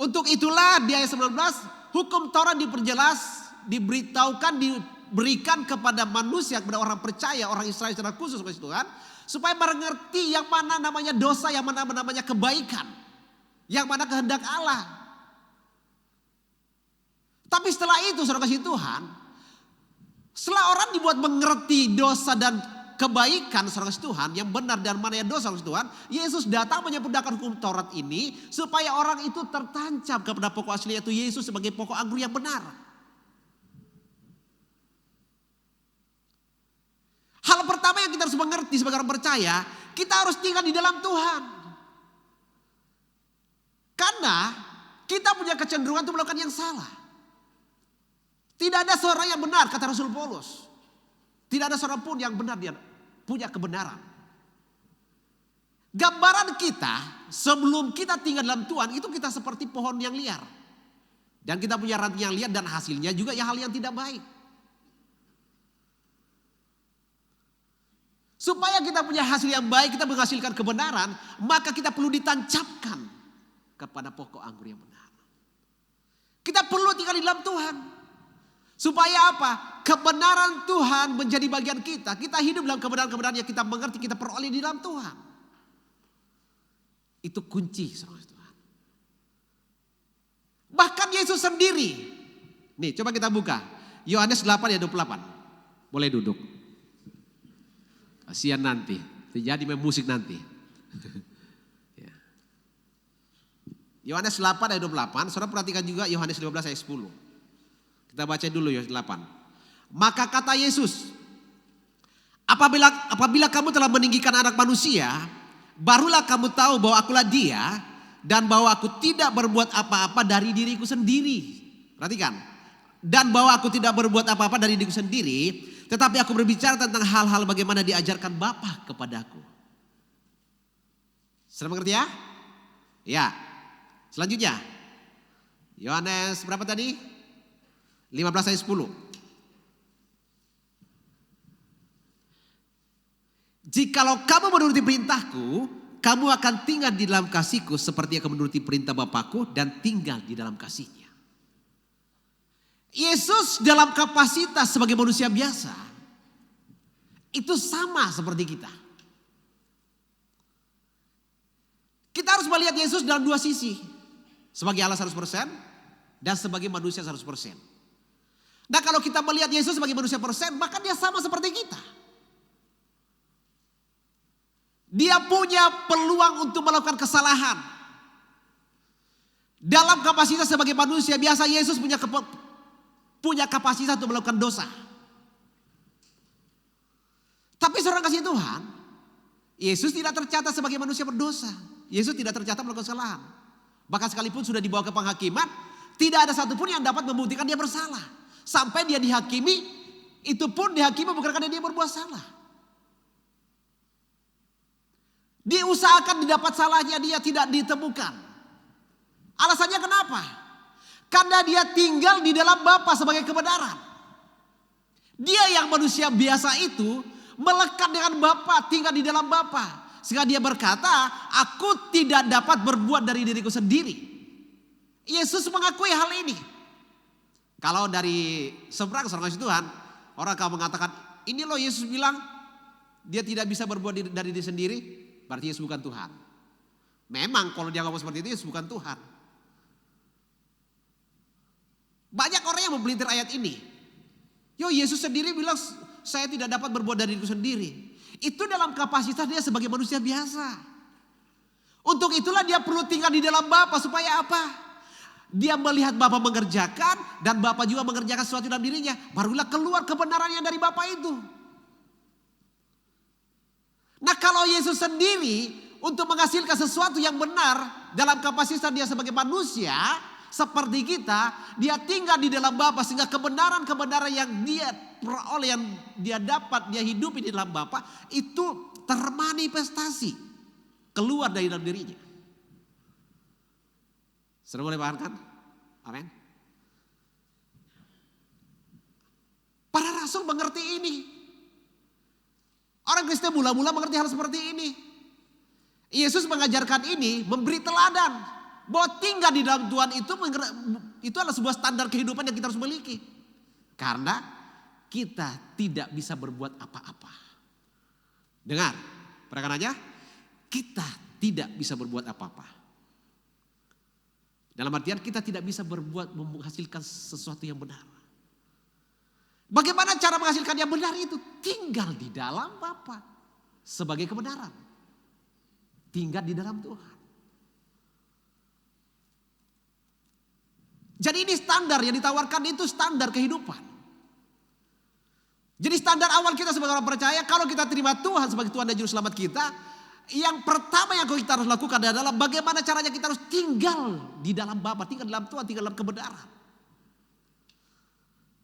Untuk itulah di ayat 19 hukum Taurat diperjelas, diberitahukan, diberikan kepada manusia, kepada orang percaya, orang Israel secara khusus Tuhan, supaya mengerti yang mana namanya dosa, yang mana namanya kebaikan, yang mana kehendak Allah. Tapi setelah itu saudara kasih Tuhan, setelah orang dibuat mengerti dosa dan kebaikan saudara kasih Tuhan, yang benar dan mana yang dosa saudara kasih Tuhan, Yesus datang menyempurnakan hukum Taurat ini supaya orang itu tertancap kepada pokok asli, yaitu Yesus sebagai pokok anggur yang benar. Hal pertama yang kita harus mengerti sebagai orang percaya, kita harus tinggal di dalam Tuhan. Karena kita punya kecenderungan untuk melakukan yang salah. Tidak ada seorang yang benar, kata Rasul Paulus. Tidak ada seorang pun yang benar, dia punya kebenaran. Gambaran kita sebelum kita tinggal dalam Tuhan, itu kita seperti pohon yang liar. Dan kita punya ranting yang liar dan hasilnya juga hal yang tidak baik. Supaya kita punya hasil yang baik, kita menghasilkan kebenaran, maka kita perlu ditancapkan kepada pokok anggur yang benar. Kita perlu tinggal di dalam Tuhan. Supaya apa? Kebenaran Tuhan menjadi bagian kita. Kita hidup dalam kebenaran-kebenaran yang kita mengerti, kita peroleh di dalam Tuhan. Itu kunci saudara Tuhan. Bahkan Yesus sendiri. Nih coba kita buka. Yohanes 8 ayat 28. Boleh duduk. Kasihan nanti, terjadi main musik nanti. Ya. Yohanes 8 ayat 28, saudara perhatikan juga Yohanes 15 ayat 10. Kita baca dulu Yohanes 8. Maka kata Yesus, apabila kamu telah meninggikan anak manusia, barulah kamu tahu bahwa akulah dia dan bahwa aku tidak berbuat apa-apa dari diriku sendiri. Perhatikan. Dan bahwa aku tidak berbuat apa-apa dari diriku sendiri, tetapi aku berbicara tentang hal-hal bagaimana diajarkan Bapa kepadaku. Sudah mengerti ya? Ya. Selanjutnya. Yohanes berapa tadi? 15 ayat 10. Jikalau kamu menuruti perintahku, kamu akan tinggal di dalam kasihku seperti aku menuruti perintah Bapakku dan tinggal di dalam kasihnya. Yesus dalam kapasitas sebagai manusia biasa itu sama seperti kita. Kita harus melihat Yesus dalam dua sisi. Sebagai Allah 100% dan sebagai manusia 100%. Nah kalau kita melihat Yesus sebagai manusia persen, maka dia sama seperti kita. Dia punya peluang untuk melakukan kesalahan. Dalam kapasitas sebagai manusia biasa, Yesus punya kapasitas untuk melakukan dosa. Tapi seorang kasih Tuhan, Yesus tidak tercatat sebagai manusia berdosa. Yesus tidak tercatat melakukan kesalahan. Bahkan sekalipun sudah dibawa ke penghakiman, tidak ada satupun yang dapat membuktikan dia bersalah. Sampai dia dihakimi, itu pun dihakimi bukan karena dia berbuat salah. Diusahakan didapat salahnya, dia tidak ditemukan. Alasannya kenapa? Karena dia tinggal di dalam Bapa sebagai kebenaran. Dia yang manusia biasa itu melekat dengan Bapa, tinggal di dalam Bapa. Sehingga dia berkata, aku tidak dapat berbuat dari diriku sendiri. Yesus mengakui hal ini. Kalau dari seberang seorang kasih Tuhan, orang akan mengatakan, ini loh Yesus bilang, dia tidak bisa berbuat dari diri sendiri, berarti Yesus bukan Tuhan. Memang kalau dia ngomong seperti itu, Yesus bukan Tuhan. Banyak orang yang mempelintir ayat ini. Yo, Yesus sendiri bilang, saya tidak dapat berbuat dari diriku sendiri. Itu dalam kapasitas dia sebagai manusia biasa. Untuk itulah dia perlu tinggal di dalam Bapa supaya apa? Dia melihat Bapa mengerjakan dan Bapa juga mengerjakan sesuatu dalam dirinya. Barulah keluar kebenaran yang dari Bapa itu. Nah kalau Yesus sendiri untuk menghasilkan sesuatu yang benar dalam kapasitas dia sebagai manusia seperti kita, dia tinggal di dalam Bapa sehingga kebenaran-kebenaran yang dia peroleh, yang dia dapat, dia hidupi di dalam Bapa itu termanifestasi keluar dari dalam dirinya. Sudah boleh paham kan? Amin. Para rasul mengerti ini. Orang Kristen mula-mula mengerti hal seperti ini. Yesus mengajarkan ini, memberi teladan. Bahwa tinggal di dalam Tuhan itu adalah sebuah standar kehidupan yang kita harus miliki. Karena kita tidak bisa berbuat apa-apa. Dengar, perhatikan aja. Kita tidak bisa berbuat apa-apa. Dalam artian kita tidak bisa menghasilkan sesuatu yang benar. Bagaimana cara menghasilkan yang benar itu? Tinggal di dalam Bapa sebagai kebenaran. Tinggal di dalam Tuhan. Jadi ini standar yang ditawarkan, itu standar kehidupan. Jadi standar awal kita sebagai orang percaya, kalau kita terima Tuhan sebagai Tuhan dan Juru Selamat kita, yang pertama yang kita harus lakukan adalah bagaimana caranya kita harus tinggal di dalam Bapa, tinggal dalam Tuhan, tinggal dalam kebenaran.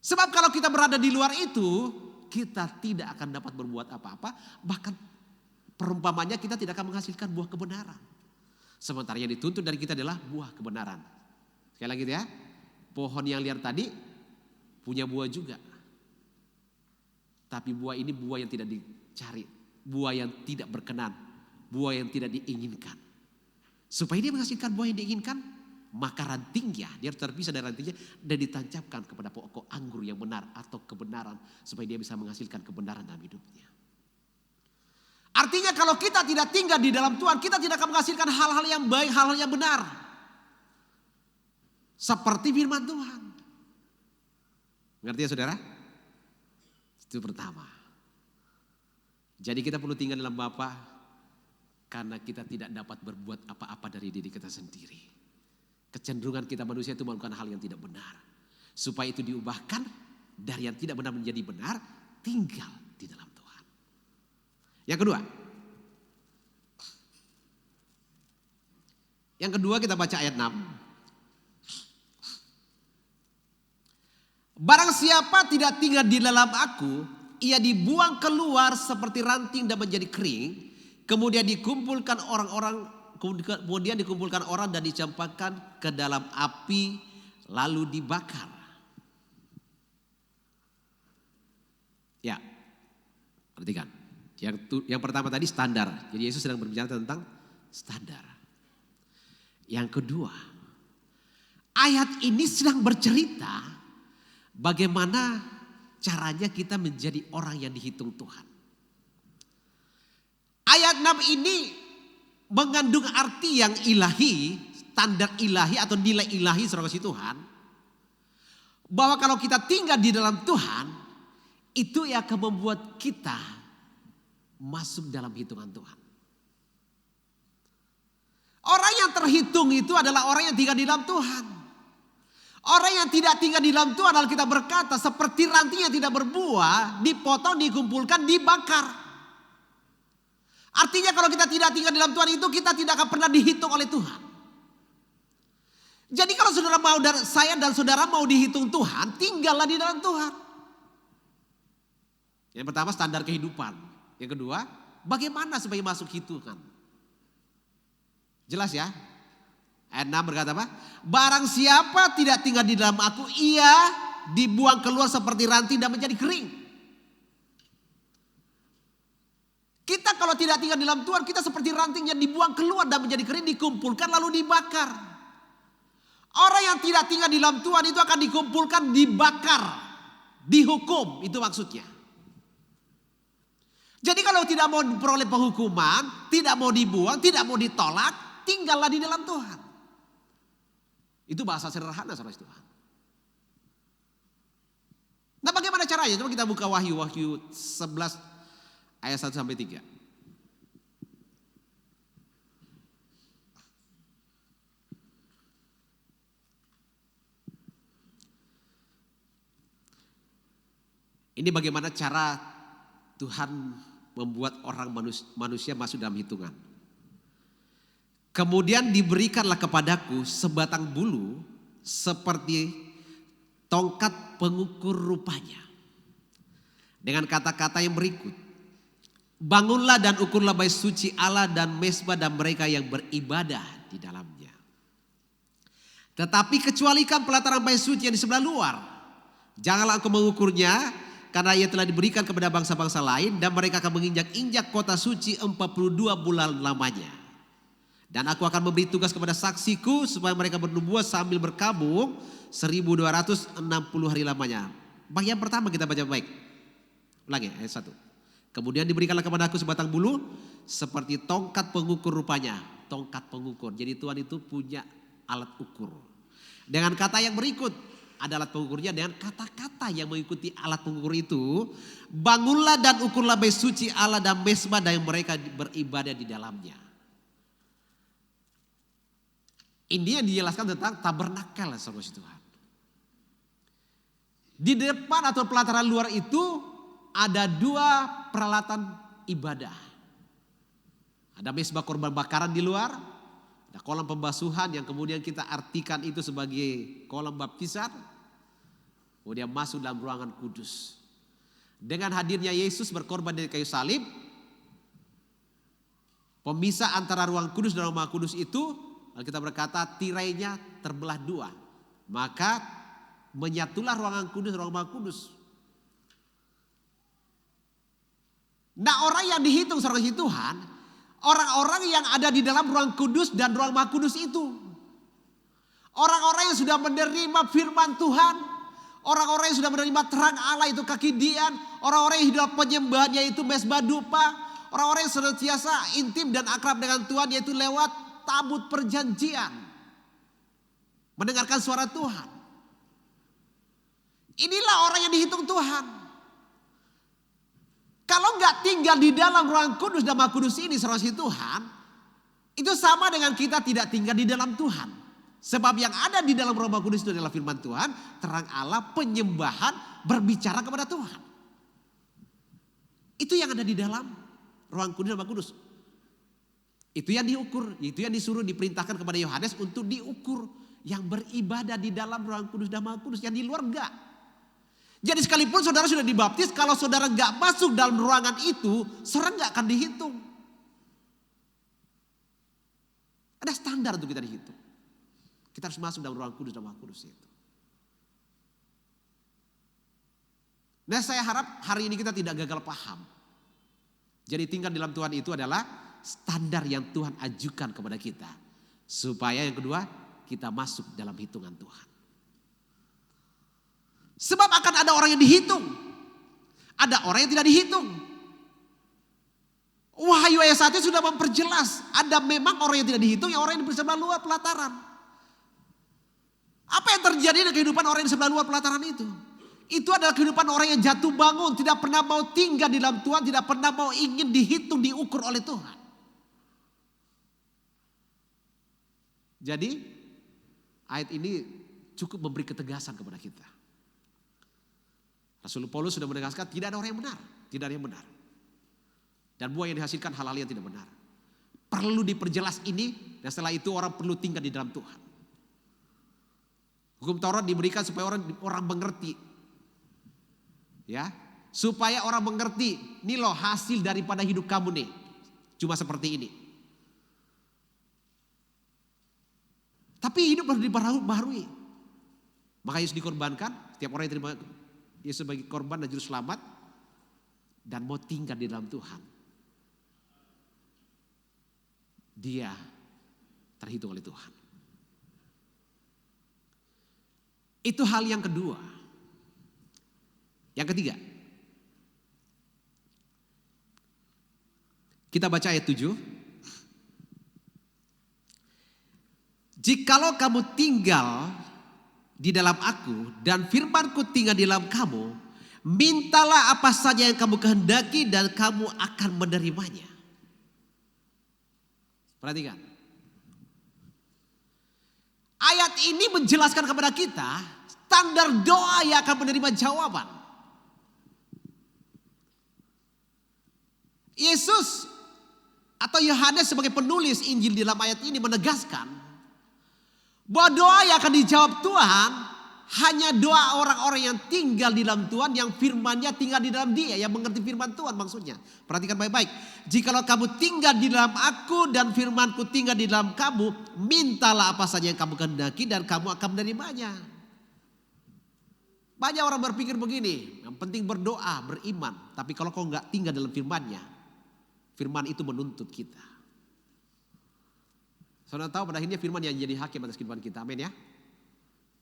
Sebab kalau kita berada di luar itu, kita tidak akan dapat berbuat apa-apa, bahkan perumpamannya kita tidak akan menghasilkan buah kebenaran. Sementara yang dituntut dari kita adalah buah kebenaran. Sekali lagi ya, pohon yang liar tadi punya buah juga. Tapi buah ini buah yang tidak dicari, buah yang tidak berkenan, buah yang tidak diinginkan. Supaya dia menghasilkan buah yang diinginkan, maka rantingnya, dia harus terpisah dari rantingnya dan ditancapkan kepada pokok anggur yang benar atau kebenaran. Supaya dia bisa menghasilkan kebenaran dalam hidupnya. Artinya kalau kita tidak tinggal di dalam Tuhan, kita tidak akan menghasilkan hal-hal yang baik, hal-hal yang benar. Seperti firman Tuhan. Ngerti ya saudara? Itu pertama. Jadi kita perlu tinggal dalam Bapa karena kita tidak dapat berbuat apa-apa dari diri kita sendiri. Kecenderungan kita manusia itu melakukan hal yang tidak benar. Supaya itu diubahkan dari yang tidak benar menjadi benar, tinggal di dalam Tuhan. Yang kedua kita baca ayat 6. Barang siapa tidak tinggal di dalam aku, ia dibuang keluar seperti ranting dan menjadi kering. Kemudian dikumpulkan orang dan dicampakkan ke dalam api lalu dibakar. Ya, perhatikan. Yang pertama tadi standar. Jadi Yesus sedang berbicara tentang standar. Yang kedua, ayat ini sedang bercerita bagaimana caranya kita menjadi orang yang dihitung Tuhan. Ayat 6 ini mengandung arti yang ilahi, standar ilahi atau nilai ilahi saudara kasih Tuhan. Bahwa kalau kita tinggal di dalam Tuhan, itu yang akan membuat kita masuk dalam hitungan Tuhan. Orang yang terhitung itu adalah orang yang tinggal di dalam Tuhan. Orang yang tidak tinggal di dalam Tuhan, Alkitab berkata seperti ranting yang tidak berbuah, dipotong, dikumpulkan, dibakar. Artinya kalau kita tidak tinggal di dalam Tuhan itu, kita tidak akan pernah dihitung oleh Tuhan. Jadi kalau saudara mau, saya dan saudara mau dihitung Tuhan, tinggallah di dalam Tuhan. Yang pertama standar kehidupan. Yang kedua, bagaimana supaya masuk hitungan? Jelas ya? Ayat 6 berkata apa? Barang siapa tidak tinggal di dalam aku, ia dibuang keluar seperti ranting dan menjadi kering. Kita kalau tidak tinggal di dalam Tuhan, kita seperti ranting yang dibuang keluar dan menjadi kering, dikumpulkan lalu dibakar. Orang yang tidak tinggal di dalam Tuhan itu akan dikumpulkan, dibakar, dihukum, itu maksudnya. Jadi kalau tidak mau memperoleh penghukuman, tidak mau dibuang, tidak mau ditolak, tinggallah di dalam Tuhan. Itu bahasa sederhana saudara Tuhan. Nah bagaimana caranya? Coba kita buka Wahyu 11 ayat 1 sampai 3. Ini bagaimana cara Tuhan membuat orang manusia masuk dalam hitungan. Kemudian diberikanlah kepadaku sebatang bulu seperti tongkat pengukur rupanya. Dengan kata-kata yang berikut. Bangunlah dan ukurlah bait suci Allah dan mezbah dan mereka yang beribadah di dalamnya. Tetapi kecualikan pelataran bait suci yang di sebelah luar. Janganlah engkau mengukurnya, karena ia telah diberikan kepada bangsa-bangsa lain dan mereka akan menginjak-injak kota suci 42 bulan lamanya. Dan aku akan memberi tugas kepada saksiku supaya mereka bernubuat sambil berkabung 1260 hari lamanya. Bagian pertama kita baca baik. Ulangi ayat 1. Kemudian diberikanlah kepada aku sebatang bulu seperti tongkat pengukur rupanya. Tongkat pengukur. Jadi Tuhan itu punya alat ukur. Dengan kata yang berikut. Ada alat pengukurnya dengan kata-kata yang mengikuti alat pengukur itu. Bangunlah dan ukurlah bait suci Allah dan mezbah dan mereka beribadah di dalamnya. Ini yang dijelaskan tentang tabernakel saudara Tuhan. Di depan atau pelataran luar itu ada 2 peralatan ibadah. Ada mezbah korban bakaran di luar. Ada kolam pembasuhan yang kemudian kita artikan itu sebagai kolam baptisan. Kemudian masuk dalam ruangan kudus. Dengan hadirnya Yesus berkorban dari kayu salib. Pemisah antara ruang kudus dan rumah kudus itu. Lalu kita berkata tirainya terbelah 2. Maka menyatulah ruangan kudus dan ruang kudus. Nah orang yang dihitung saudara Tuhan. Orang-orang yang ada di dalam ruang kudus dan ruang maha kudus itu. Orang-orang yang sudah menerima firman Tuhan. Orang-orang yang sudah menerima terang Allah itu kekidian. Orang-orang yang hidup penyembahannya itu mezbah dupa. Orang-orang yang senantiasa intim dan akrab dengan Tuhan yaitu lewat tabut perjanjian. Mendengarkan suara Tuhan. Inilah orang yang dihitung Tuhan. Kalau nggak tinggal di dalam ruang kudus dan maha kudus ini saudara Tuhan. Itu sama dengan kita tidak tinggal di dalam Tuhan. Sebab yang ada di dalam Roh Kudus itu adalah firman Tuhan, terang Allah, penyembahan, berbicara kepada Tuhan. Itu yang ada di dalam Roh Kudus dan Roh Kudus. Itu yang diukur, itu yang disuruh diperintahkan kepada Yohanes untuk diukur. Yang beribadah di dalam Roh Kudus dan Roh Kudus, yang di luar enggak. Jadi sekalipun saudara sudah dibaptis, kalau saudara enggak masuk dalam ruangan itu, saudara enggak akan dihitung. Ada standar untuk kita dihitung. Kita harus masuk dalam Roh Kudus dan Roh Kudus itu. Nah, saya harap hari ini kita tidak gagal paham. Jadi tinggal dalam Tuhan itu adalah standar yang Tuhan ajukan kepada kita. Supaya yang kedua, kita masuk dalam hitungan Tuhan. Sebab akan ada orang yang dihitung. Ada orang yang tidak dihitung. Wahyu ayat 1 sudah memperjelas. Ada memang orang yang tidak dihitung, yang orang yang di sebelah luar pelataran. Apa yang terjadi dengan kehidupan orang yang di sebelah luar pelataran itu? Itu adalah kehidupan orang yang jatuh bangun, tidak pernah mau tinggal di dalam Tuhan, tidak pernah mau ingin dihitung, diukur oleh Tuhan. Jadi ayat ini cukup memberi ketegasan kepada kita. Rasul Paulus sudah menegaskan tidak ada orang yang benar, tidak ada yang benar. Dan buah yang dihasilkan hal-hal yang tidak benar. Perlu diperjelas ini, dan setelah itu orang perlu tinggal di dalam Tuhan. Hukum Taurat diberikan supaya orang mengerti. Ya, supaya orang mengerti, ini loh hasil daripada hidup kamu nih. Cuma seperti ini. Tapi hidup harus dibaharui. Maka Yesus dikorbankan, setiap orang yang terima Yesus sebagai korban dan juru selamat dan mau tinggal di dalam Tuhan. Dia terhitung oleh Tuhan. Itu hal yang kedua. Yang ketiga. Kita baca ayat 7. Jikalau kamu tinggal di dalam aku dan firmanku tinggal di dalam kamu, mintalah apa saja yang kamu kehendaki dan kamu akan menerimanya. Perhatikan. Ayat ini menjelaskan kepada kita standar doa yang akan menerima jawaban. Yesus atau Yohanes sebagai penulis Injil dalam ayat ini menegaskan bahwa doa yang akan dijawab Tuhan hanya doa orang-orang yang tinggal di dalam Tuhan, yang firman-Nya tinggal di dalam dia, yang mengerti firman Tuhan maksudnya. Perhatikan baik-baik. Jikalau kamu tinggal di dalam aku dan firman-Ku tinggal di dalam kamu, mintalah apa saja yang kamu kehendaki dan kamu akan menerimanya. Banyak orang berpikir begini, yang penting berdoa, beriman. Tapi kalau kau nggak tinggal dalam firman-Nya, firman itu menuntut kita. Saudara tahu pada akhirnya firman yang jadi hakim atas kehidupan kita. Amin ya.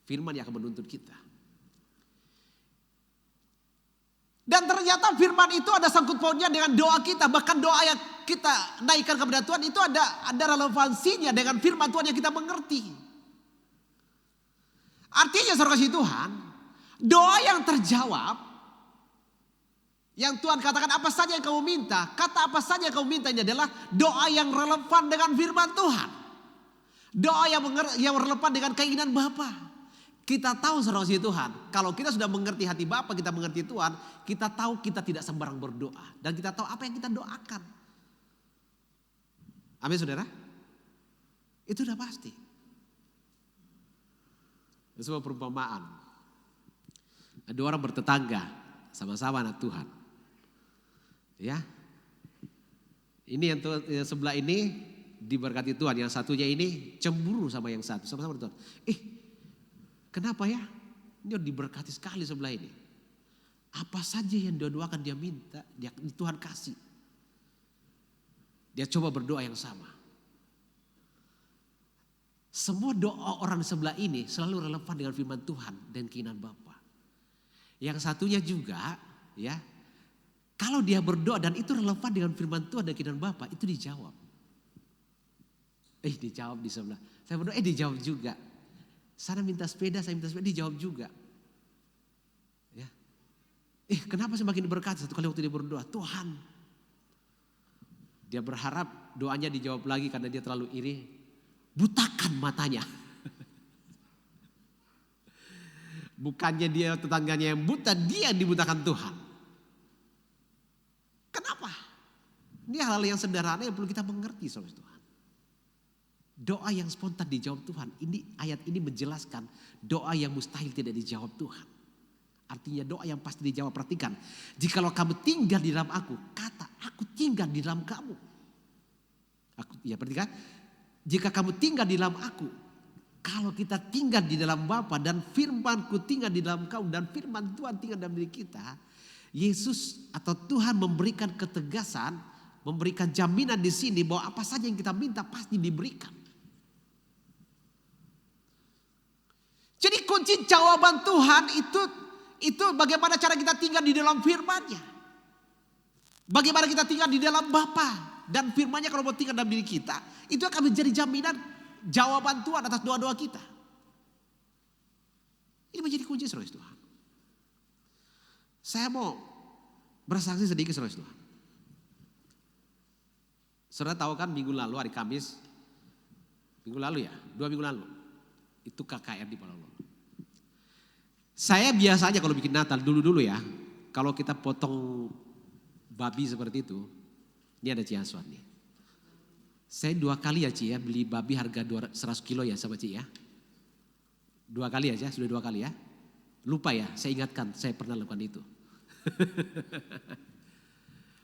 Firman yang akan menuntut kita. Dan ternyata firman itu ada sangkut pautnya dengan doa kita. Bahkan doa yang kita naikkan kepada Tuhan itu ada relevansinya dengan firman Tuhan yang kita mengerti. Artinya saudara kasih Tuhan, doa yang terjawab, yang Tuhan katakan apa saja yang kamu minta, kata apa saja yang kamu minta ini adalah doa yang relevan dengan firman Tuhan. Doa yang relevan dengan keinginan Bapa. Kita tahu saudara kasih Tuhan, kalau kita sudah mengerti hati Bapa, kita mengerti Tuhan, kita tahu kita tidak sembarang berdoa. Dan kita tahu apa yang kita doakan. Amin saudara? Itu sudah pasti. Itu sebuah perumpamaan. Ada orang bertetangga, sama-sama anak Tuhan. Ya, ini yang sebelah ini diberkati Tuhan, yang satunya ini cemburu sama yang satu, sama-sama Tuhan. Kenapa ya? Dia diberkati sekali sebelah ini. Apa saja yang dia doakan dia minta, Tuhan kasih. Dia coba berdoa yang sama. Semua doa orang di sebelah ini selalu relevan dengan firman Tuhan dan keinginan Bapa. Yang satunya juga, ya, kalau dia berdoa dan itu relevan dengan firman Tuhan dan keinginan Bapa, itu dijawab. Dijawab di sebelah. Saya berdoa, dijawab juga. Sana minta sepeda, saya minta sepeda, dijawab juga. Ya. Kenapa semakin diberkati? Satu kali waktu dia berdoa, Tuhan. Dia berharap doanya dijawab lagi karena dia terlalu iri. Butakan matanya. Bukannya dia tetangganya yang buta, dia yang dibutakan Tuhan. Kenapa? Ini hal yang sederhana yang perlu kita mengerti, saudara Tuhan. Doa yang spontan dijawab Tuhan. Ini ayat ini menjelaskan doa yang mustahil tidak dijawab Tuhan. Artinya doa yang pasti dijawab. Perhatikan, jikalau kamu tinggal di dalam aku, kata aku tinggal di dalam kamu. Perhatikan, jika kamu tinggal di dalam aku, kalau kita tinggal di dalam Bapa dan firmanku tinggal di dalam kamu dan firman Tuhan tinggal dalam diri kita, Yesus atau Tuhan memberikan ketegasan, memberikan jaminan di sini bahwa apa saja yang kita minta pasti diberikan. Jadi kunci jawaban Tuhan itu bagaimana cara kita tinggal di dalam firman-Nya. Bagaimana kita tinggal di dalam Bapa dan firman-Nya kalau mau tinggal dalam diri kita, itu akan menjadi jaminan jawaban Tuhan atas doa-doa kita. Ini menjadi kunci, saudara Tuhan. Saya mau bersaksi sedikit, saudara Tuhan. Saudara tahu kan minggu lalu hari Kamis, minggu lalu ya, 2 minggu lalu, itu KKR di Palolo. Saya biasanya kalau bikin Natal dulu ya, kalau kita potong babi seperti itu, ini ada Ciaswan nih. Saya 2 kali ya Ci ya, beli babi harga 100 kilo ya sahabat Ci ya. 2 kali aja, sudah 2 kali ya. Lupa ya, saya ingatkan, saya pernah lakukan itu.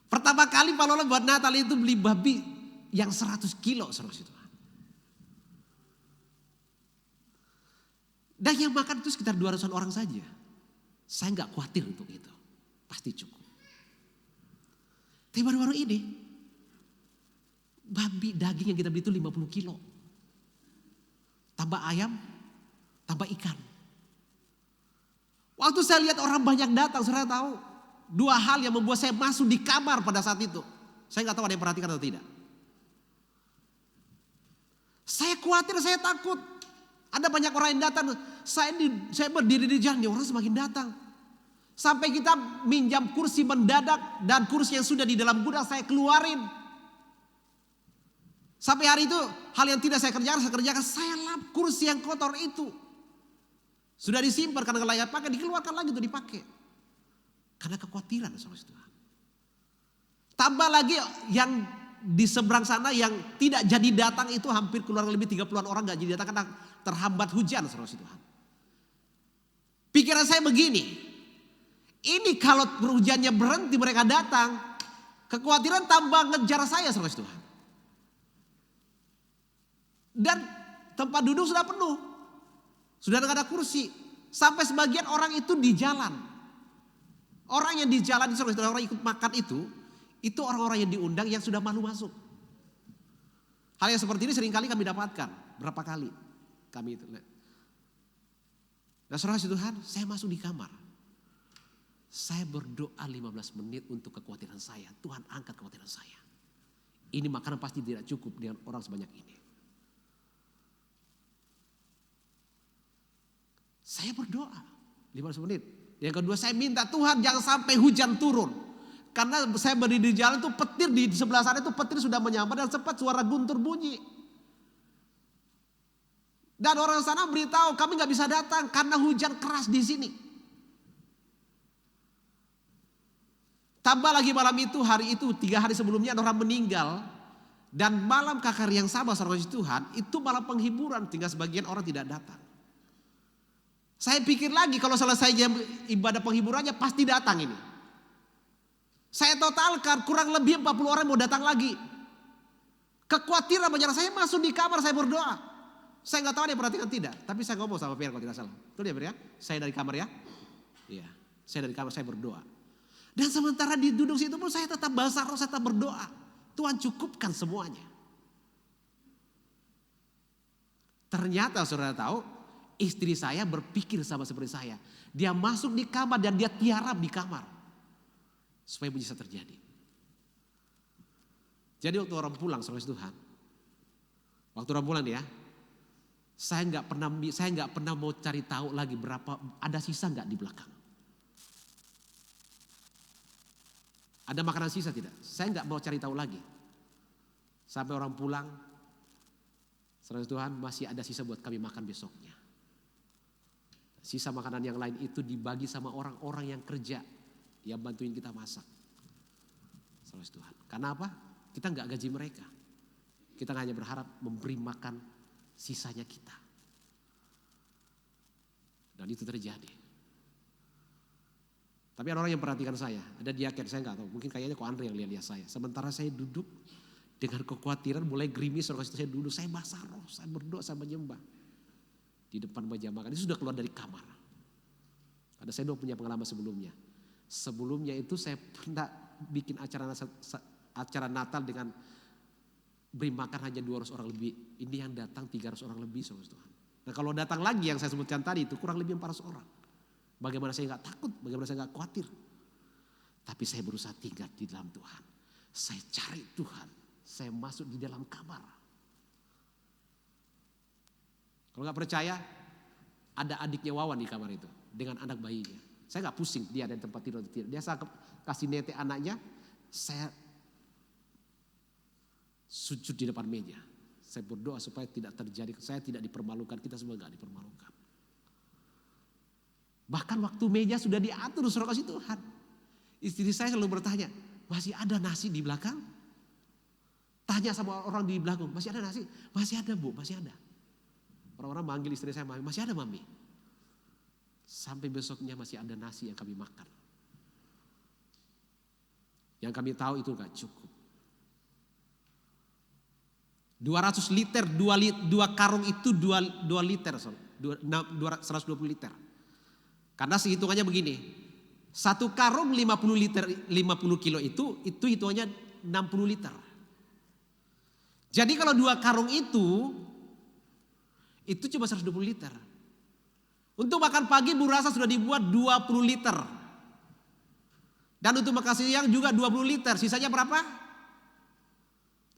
Pertama kali Pak Lolo buat Natal itu beli babi yang 100 kilo saudara itu. Dan yang makan itu sekitar 200-an orang saja. Saya nggak khawatir untuk itu, pasti cukup. Tapi baru-baru ini, babi daging yang kita beli itu 50 kilo. Tambah ayam, tambah ikan. Waktu saya lihat orang banyak datang, saudara tahu 2 hal yang membuat saya masuk di kamar pada saat itu. Saya nggak tahu ada yang perhatikan atau tidak. Saya khawatir, saya takut. Ada banyak orang yang datang. Saya berdiri di jalan, orang semakin datang. Sampai kita minjam kursi mendadak dan kursi yang sudah di dalam gudang saya keluarin. Sampai hari itu hal yang tidak saya kerjakan, saya lap kursi yang kotor itu. Sudah disimpan karena nggak layak pakai, dikeluarkan lagi untuk dipakai. Karena kekhawatiran saudara Tuhan. Tambah lagi yang di seberang sana yang tidak jadi datang itu hampir kurang lebih 30-an orang nggak jadi datang karena terhambat hujan saudara Tuhan. Pikiran saya begini, ini kalau hujannya berhenti mereka datang, kekhawatiran tambah ngejar saya saudara Tuhan. Dan tempat duduk sudah penuh, sudah nggak ada kursi, sampai sebagian orang itu di jalan. Orang yang di jalan itu orang ikut makan itu orang-orang yang diundang yang sudah malu masuk. Hal yang seperti ini seringkali kami dapatkan. Berapa kali kami itu. Nah saudara Tuhan, saya masuk di kamar. Saya berdoa 15 menit untuk kekhawatiran saya. Tuhan angkat kekhawatiran saya. Ini makanan pasti tidak cukup dengan orang sebanyak ini. Saya berdoa 15 menit. Yang kedua saya minta Tuhan jangan sampai hujan turun. Karena saya berdiri di jalan itu petir di sebelah sana itu petir sudah menyambar dan sempat suara guntur bunyi. Dan orang sana beritahu kami nggak bisa datang karena hujan keras di sini. Tambah lagi malam itu hari itu 3 hari sebelumnya ada orang meninggal. Dan malam KKR yang sama saudara Tuhan itu malam penghiburan tinggal sebagian orang tidak datang. Saya pikir lagi kalau selesai ibadah penghiburannya pasti datang ini. Saya totalkan kurang lebih 40 orang mau datang lagi. Kekhawatiran menyerang saya masuk di kamar saya berdoa. Saya nggak tahu dia perhatikan tidak. Tapi saya ngomong sama Pierre kalau tidak salah. Betul ya Pierre ya? Saya dari kamar ya. Iya. Saya dari kamar saya berdoa. Dan sementara di duduk situ pun saya tetap bahasa roh, saya tetap berdoa. Tuhan cukupkan semuanya. Ternyata saudara tahu, istri saya berpikir sama seperti saya. Dia masuk di kamar dan dia tiarap di kamar. Supaya bisa terjadi. Jadi waktu orang pulang saudara Tuhan. Waktu orang pulang ya. Saya nggak pernah mau cari tahu lagi berapa ada sisa nggak di belakang. Ada makanan sisa tidak? Saya nggak mau cari tahu lagi. Sampai orang pulang, saudara Tuhan masih ada sisa buat kami makan besoknya. Sisa makanan yang lain itu dibagi sama orang-orang yang kerja, yang bantuin kita masak. Saudara Tuhan. Karena apa? Kita nggak gaji mereka. Kita hanya berharap memberi makan sisanya kita. Dan itu terjadi. Tapi ada orang yang perhatikan saya. Ada diaken, saya nggak tahu. Mungkin kayaknya kok Andre yang lihat saya. Sementara saya duduk dengan kekhawatiran, mulai gerimis. Saya duduk, saya basah roh, saya berdoa, saya menyembah. Di depan meja makan, itu sudah keluar dari kamar. Karena saya udah punya pengalaman sebelumnya. Sebelumnya itu saya pernah bikin acara Natal dengan beri makan hanya 200 orang lebih. Ini yang datang 300 orang lebih, saudara Tuhan. Nah kalau datang lagi yang saya sebutkan tadi itu kurang lebih 400 orang. Bagaimana saya nggak takut, bagaimana saya nggak khawatir. Tapi saya berusaha tinggal di dalam Tuhan. Saya cari Tuhan, saya masuk di dalam kamar. Kalau nggak percaya, ada adiknya Wawan di kamar itu dengan anak bayinya. Saya nggak pusing dia ada di tempat tidur. Dia saya kasih nete anaknya, saya sujud di depan meja. Saya berdoa supaya tidak terjadi, saya tidak dipermalukan, kita semua nggak dipermalukan. Bahkan waktu meja sudah diatur, suruh kasih Tuhan. Istri saya selalu bertanya, masih ada nasi di belakang? Tanya sama orang di belakang, masih ada nasi? Masih ada Bu, masih ada. Orang-orang manggil istri saya, masih ada Mami. Sampai besoknya masih ada nasi yang kami makan. Yang kami tahu itu gak cukup. 200 liter, 2 karung itu 2 liter, 120 liter. Karena sehitungannya begini, 1 karung 50 liter, 50 kilo itu hitungannya 60 liter. Jadi kalau 2 karung itu cuma 120 liter. Untuk makan pagi Bu Rasa sudah dibuat 20 liter. Dan untuk makan siang juga 20 liter. Sisanya berapa?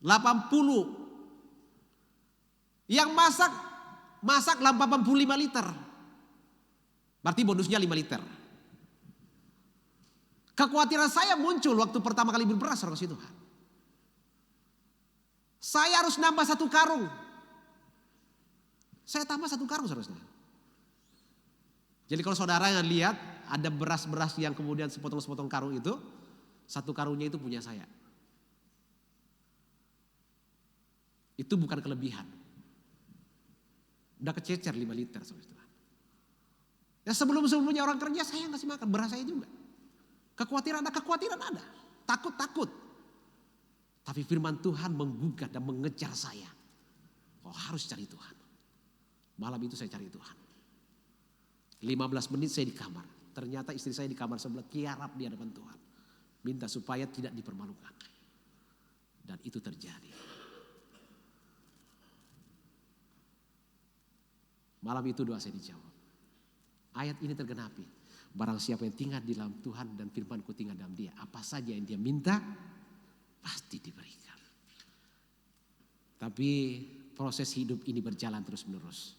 80. Yang masak 85 liter. Berarti bonusnya 5 liter. Kekhawatiran saya muncul waktu pertama kali berberas, saudara Tuhan. Saya harus nambah 1 karung. Saya tambah 1 karung, saudara. Jadi kalau saudara yang lihat ada beras-beras yang kemudian sepotong-sepotong karung itu, 1 karungnya itu punya saya. Itu bukan kelebihan. Udah kececer 5 liter, saudara. Ya sebelum-sebelumnya orang kerja saya ngasih makan, beras saya juga. Kekhawatiran ada. Takut. Tapi firman Tuhan menggugah dan mengejar saya. Oh harus cari Tuhan. Malam itu saya cari Tuhan. 15 menit saya di kamar. Ternyata istri saya di kamar sebelah kiarap di hadapan Tuhan. Minta supaya tidak dipermalukan. Dan itu terjadi. Malam itu doa saya dijawab. Ayat ini tergenapi. Barang siapa yang tinggal di dalam Tuhan dan firman-Ku tinggal dalam dia. Apa saja yang dia minta pasti diberikan. Tapi proses hidup ini berjalan terus menerus.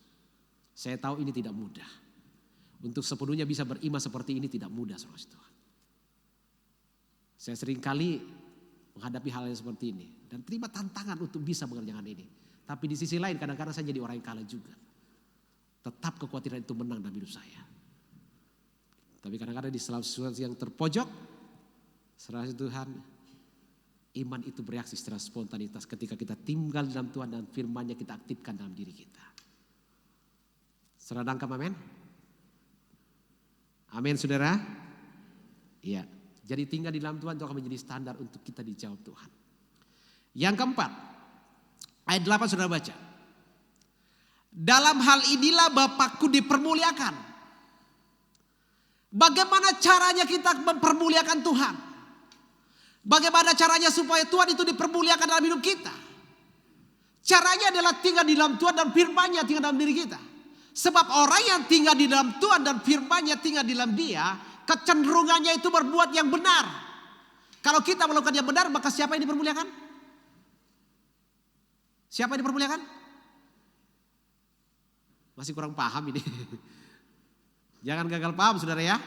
Saya tahu ini tidak mudah. Untuk sepenuhnya bisa beriman seperti ini tidak mudah, saudara Tuhan. Saya seringkali menghadapi hal yang seperti ini. Dan terima tantangan untuk bisa mengerjakan ini. Tapi di sisi lain kadang-kadang saya jadi orang yang kalah juga. Tetap kekhawatiran itu menang dalam hidup saya. Tapi kadang-kadang di situasi yang terpojok, saudara Tuhan, iman itu bereaksi secara spontanitas ketika kita tinggal dalam Tuhan dan firman-Nya kita aktifkan dalam diri kita. Saudara nangkap amin? Amin saudara? Iya. Jadi tinggal di dalam Tuhan itu akan menjadi standar untuk kita dijawab Tuhan. Yang keempat, ayat 8 saudara baca. Dalam hal inilah Bapakku dipermuliakan. Bagaimana caranya kita mempermuliakan Tuhan? Bagaimana caranya supaya Tuhan itu dipermuliakan dalam hidup kita? Caranya adalah tinggal di dalam Tuhan dan firman-Nya tinggal dalam diri kita. Sebab orang yang tinggal di dalam Tuhan dan firman-Nya tinggal di dalam dia, kecenderungannya itu berbuat yang benar. Kalau kita melakukan yang benar, maka siapa yang dipermuliakan? Siapa yang dipermuliakan? Masih kurang paham ini. Jangan gagal paham saudara ya.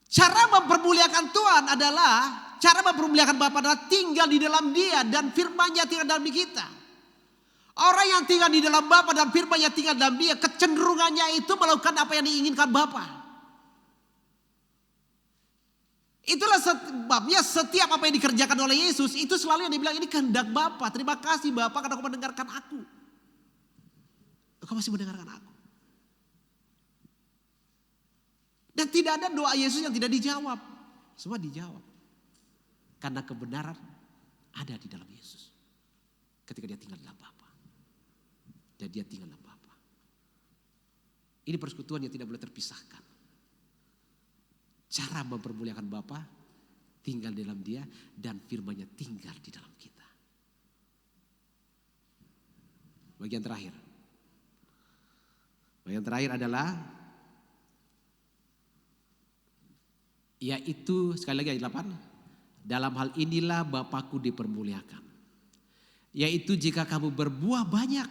Cara mempermuliakan Tuhan adalah, cara mempermuliakan Bapa adalah tinggal di dalam dia dan firman-Nya tinggal dalam diri kita. Orang yang tinggal di dalam Bapa dan firman yang tinggal dalam dia, kecenderungannya itu melakukan apa yang diinginkan Bapa. Itulah sebabnya setiap apa yang dikerjakan oleh Yesus itu selalu yang dibilang ini kehendak Bapa. Terima kasih Bapa karena kau mendengarkan aku. Kau masih mendengarkan aku. Dan tidak ada doa Yesus yang tidak dijawab. Semua dijawab. Karena kebenaran ada di dalam Yesus. Ketika dia tinggal dalam Bapa. Dan dia tinggal dalam Bapa. Ini persekutuan yang tidak boleh terpisahkan. Cara mempermuliakan Bapa tinggal di dalam dia dan firman-Nya tinggal di dalam kita. Bagian terakhir. Bagian terakhir adalah yaitu sekali lagi ayat 8. Dalam hal inilah Bapakku dipermuliakan. Yaitu jika kamu berbuah banyak.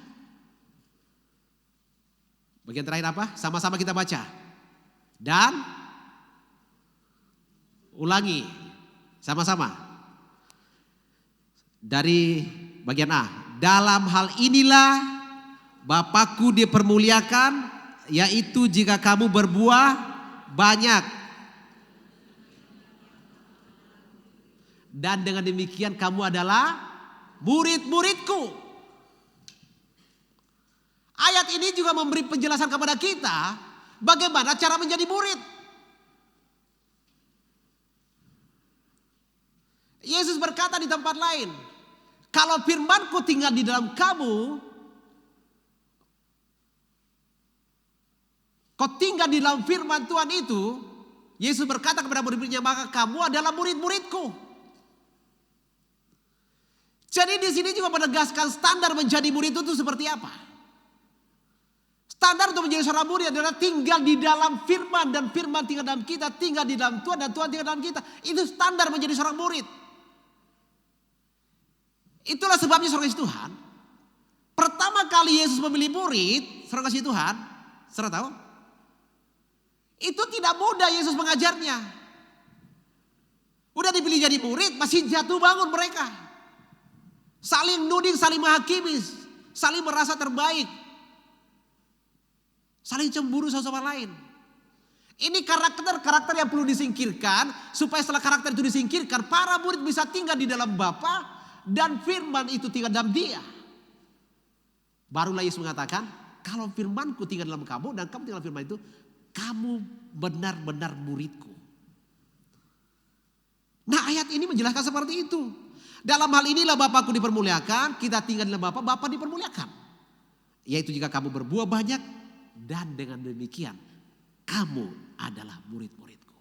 Bagian terakhir apa? Sama-sama kita baca. Dan ulangi sama-sama. Dari bagian A. Dalam hal inilah Bapakku dipermuliakan, yaitu jika kamu berbuah banyak. Dan dengan demikian kamu adalah murid-muridku. Ayat ini juga memberi penjelasan kepada kita bagaimana cara menjadi murid. Yesus berkata di tempat lain, kalau firman-Ku tinggal di dalam kamu, kau tinggal di dalam firman Tuhan itu, Yesus berkata kepada murid-muridnya, maka kamu adalah murid-muridku. Jadi di sini juga menegaskan standar menjadi murid itu seperti apa. Standar untuk menjadi seorang murid adalah tinggal di dalam firman dan firman tinggal dalam kita, tinggal di dalam Tuhan dan Tuhan tinggal dalam kita. Itu standar menjadi seorang murid. Itulah sebabnya saudara kasih Tuhan. Pertama kali Yesus memilih murid, saudara kasih Tuhan, saudara tahu? Itu tidak mudah Yesus mengajarnya. Udah dipilih jadi murid, masih jatuh bangun mereka. Saling nuding, saling menghakimi, saling merasa terbaik. Saling cemburu satu sama lain. Ini karakter yang perlu disingkirkan. Supaya setelah karakter itu disingkirkan, para murid bisa tinggal di dalam Bapa dan firman itu tinggal dalam dia. Barulah Yesus mengatakan, kalau firman-Ku tinggal dalam kamu dan kamu tinggal dalam firman itu, kamu benar-benar murid-Ku. Nah, ayat ini menjelaskan seperti itu. Dalam hal inilah Bapakku dipermuliakan, kita tinggal dalam Bapa, Bapa dipermuliakan. Yaitu jika kamu berbuah banyak dan dengan demikian kamu adalah murid-murid-Ku.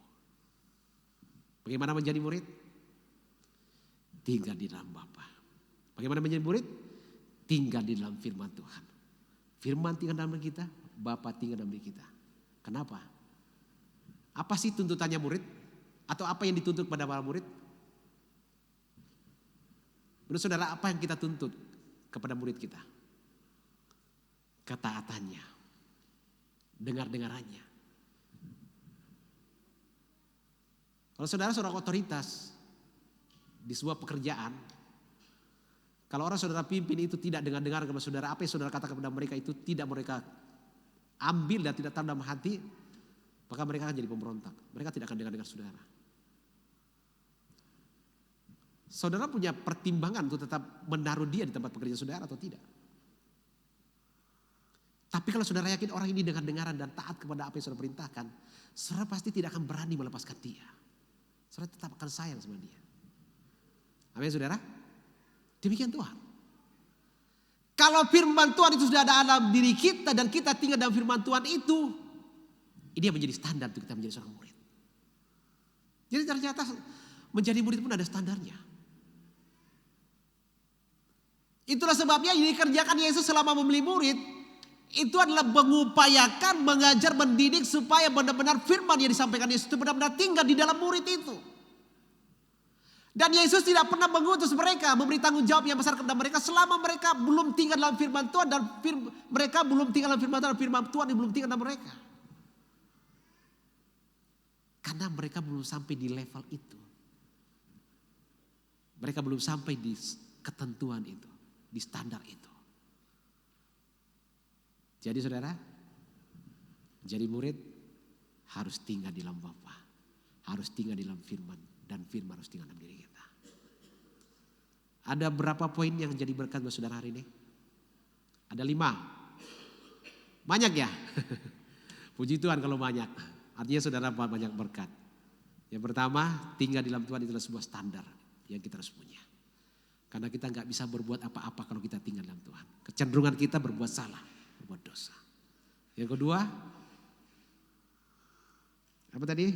Bagaimana menjadi murid? Tinggal di dalam Bapa. Bagaimana menjadi murid? Tinggal di dalam firman Tuhan. Firman tinggal dalam kita, Bapa tinggal dalam kita. Kenapa? Apa sih tuntutannya murid? Atau apa yang dituntut kepada para murid? Menurut saudara, apa yang kita tuntut kepada murid kita? Ketaatannya. Dengar-dengarannya. Kalau saudara seorang otoritas di sebuah pekerjaan, kalau orang saudara pimpin itu tidak dengar-dengar kepada saudara, apa yang saudara katakan kepada mereka itu tidak mereka ambil dan tidak tahu dalam hati, maka mereka akan jadi pemberontak. Mereka tidak akan dengar-dengar saudara. Saudara punya pertimbangan untuk tetap menaruh dia di tempat pekerjaan saudara atau tidak. Tapi kalau saudara yakin orang ini dengar-dengaran dan taat kepada apa yang saudara perintahkan, saudara pasti tidak akan berani melepaskan dia. Saudara tetap akan sayang sama dia. Amin saudara? Demikian Tuhan. Kalau firman Tuhan itu sudah ada dalam diri kita dan kita tinggal dalam firman Tuhan itu, ini yang menjadi standar untuk kita menjadi seorang murid. Jadi ternyata menjadi murid pun ada standarnya. Itulah sebabnya yang dikerjakan Yesus selama memilih murid, itu adalah mengupayakan, mengajar, mendidik supaya benar-benar firman yang disampaikan Yesus itu benar-benar tinggal di dalam murid itu. Dan Yesus tidak pernah mengutus mereka, memberi tanggung jawab yang besar kepada mereka selama mereka belum tinggal dalam firman Tuhan dan mereka belum tinggal dalam firman Tuhan dan firman Tuhan yang belum tinggal dalam mereka. Karena mereka belum sampai di level itu. Mereka belum sampai di ketentuan itu, di standar itu. Jadi saudara, jadi murid harus tinggal di dalam Bapa, harus tinggal di dalam firman, dan firman harus tinggal dalam diri kita. Ada berapa poin yang jadi berkat buat saudara hari ini? Ada 5. Banyak ya? Puji Tuhan kalau banyak. Artinya saudara banyak berkat. Yang pertama, tinggal di dalam Tuhan itulah sebuah standar yang kita harus punya. Karena kita gak bisa berbuat apa-apa kalau kita tinggal dalam Tuhan. Kecenderungan kita berbuat salah, berbuat dosa. Yang kedua, apa tadi?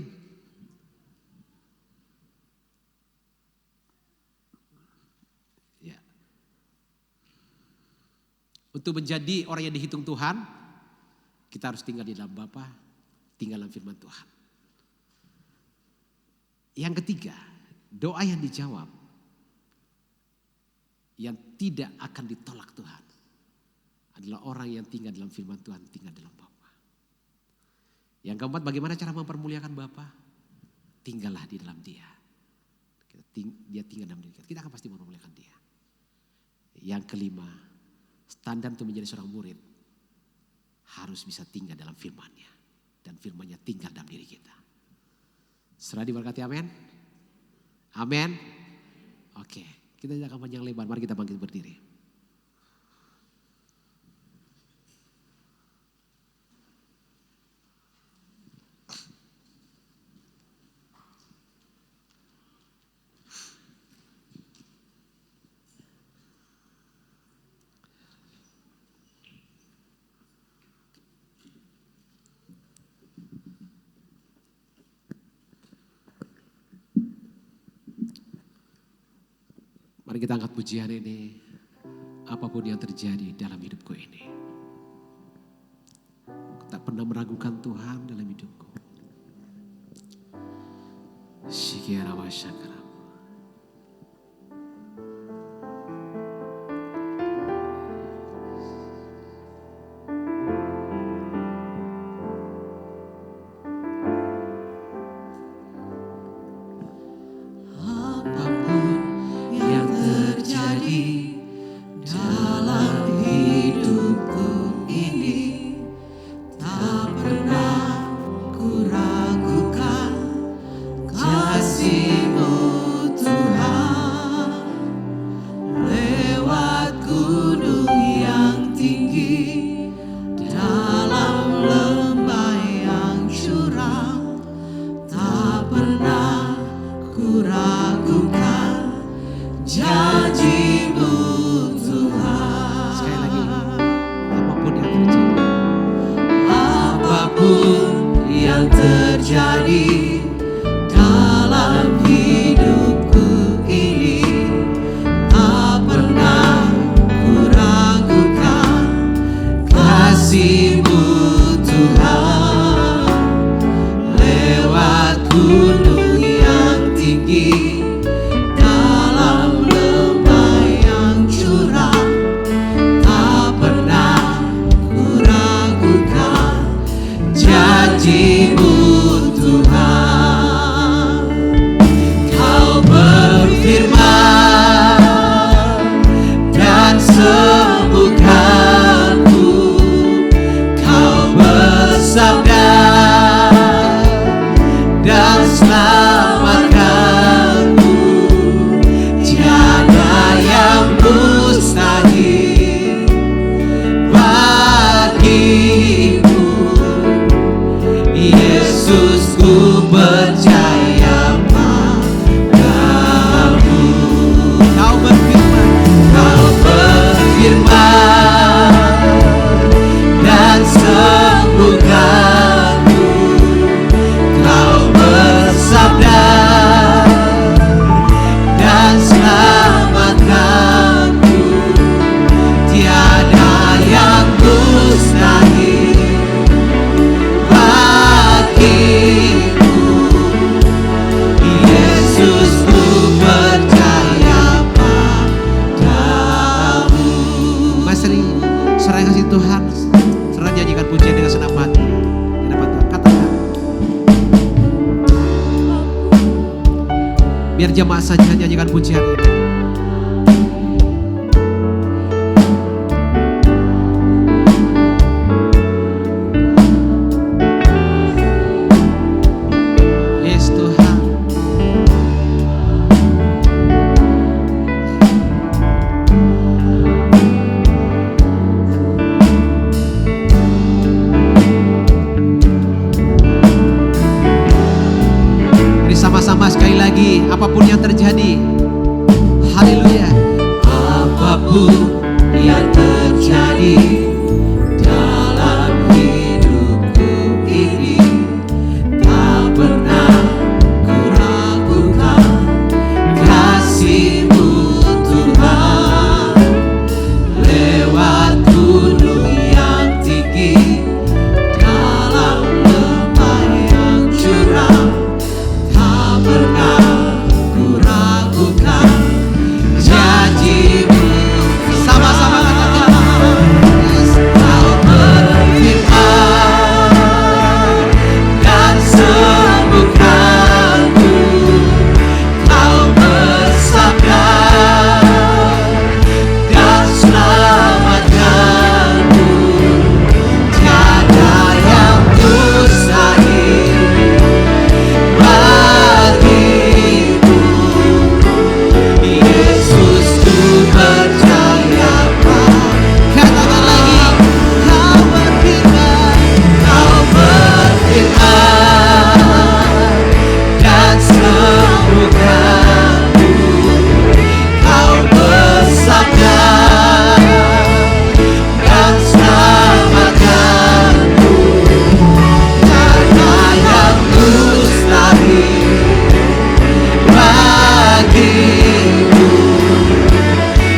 Ya. Untuk menjadi orang yang dihitung Tuhan, kita harus tinggal di dalam Bapa, tinggal dalam firman Tuhan. Yang ketiga, doa yang dijawab, yang tidak akan ditolak Tuhan, adalah orang yang tinggal dalam firman Tuhan, tinggal dalam Bapa. Yang keempat, bagaimana cara mempermuliakan Bapa? Tinggallah di dalam Dia. Dia tinggal dalam diri kita. Kita akan pasti mempermuliakan Dia. Yang kelima, standar untuk menjadi seorang murid harus bisa tinggal dalam firman-Nya, dan firman-Nya tinggal dalam diri kita. Serah diberkati, amin. Amin. Oke, kita tidak akan panjang lebar. Mari kita bangkit berdiri. Mari kita angkat pujian ini. Apapun yang terjadi dalam hidupku ini, aku tak pernah meragukan Tuhan dalam hidupku. Syikira wa syakara. Biar jemaat saja nyanyikan pujian ini. lagi apapun yang terjadi. Haleluya. Apapun yang terjadi dalam hidupku ini, tak pernah ku ragukan kasih-Mu Tuhan. Lewat gunung yang tinggi, dalam lembah yang curam, tak pernah ku ragukan janji-Mu. Sama-sama katakan, Kau berfirman dan sembuhkanku, Kau bersabda dan selamatkanku. Tiada yang mustahil bagimu. Yesus, ku percaya. Katakan lagi, Kau berfirman dan sembuhkanku, Kau bersabda dan selamatkanku. Tiada yang mustahil bagimu.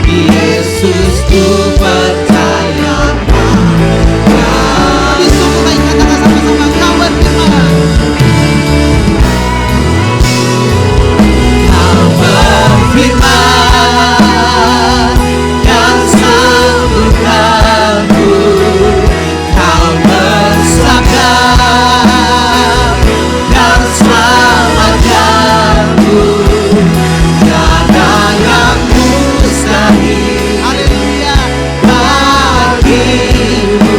Yesus, ku percaya padamu. Disuruh lagi, katakan sama-sama, Kau berfirman. Kau berfirman dan sembuhkanku, Kau bersabda dan selamatkanku. Tiada yang mustahil, haleluya, bagimu.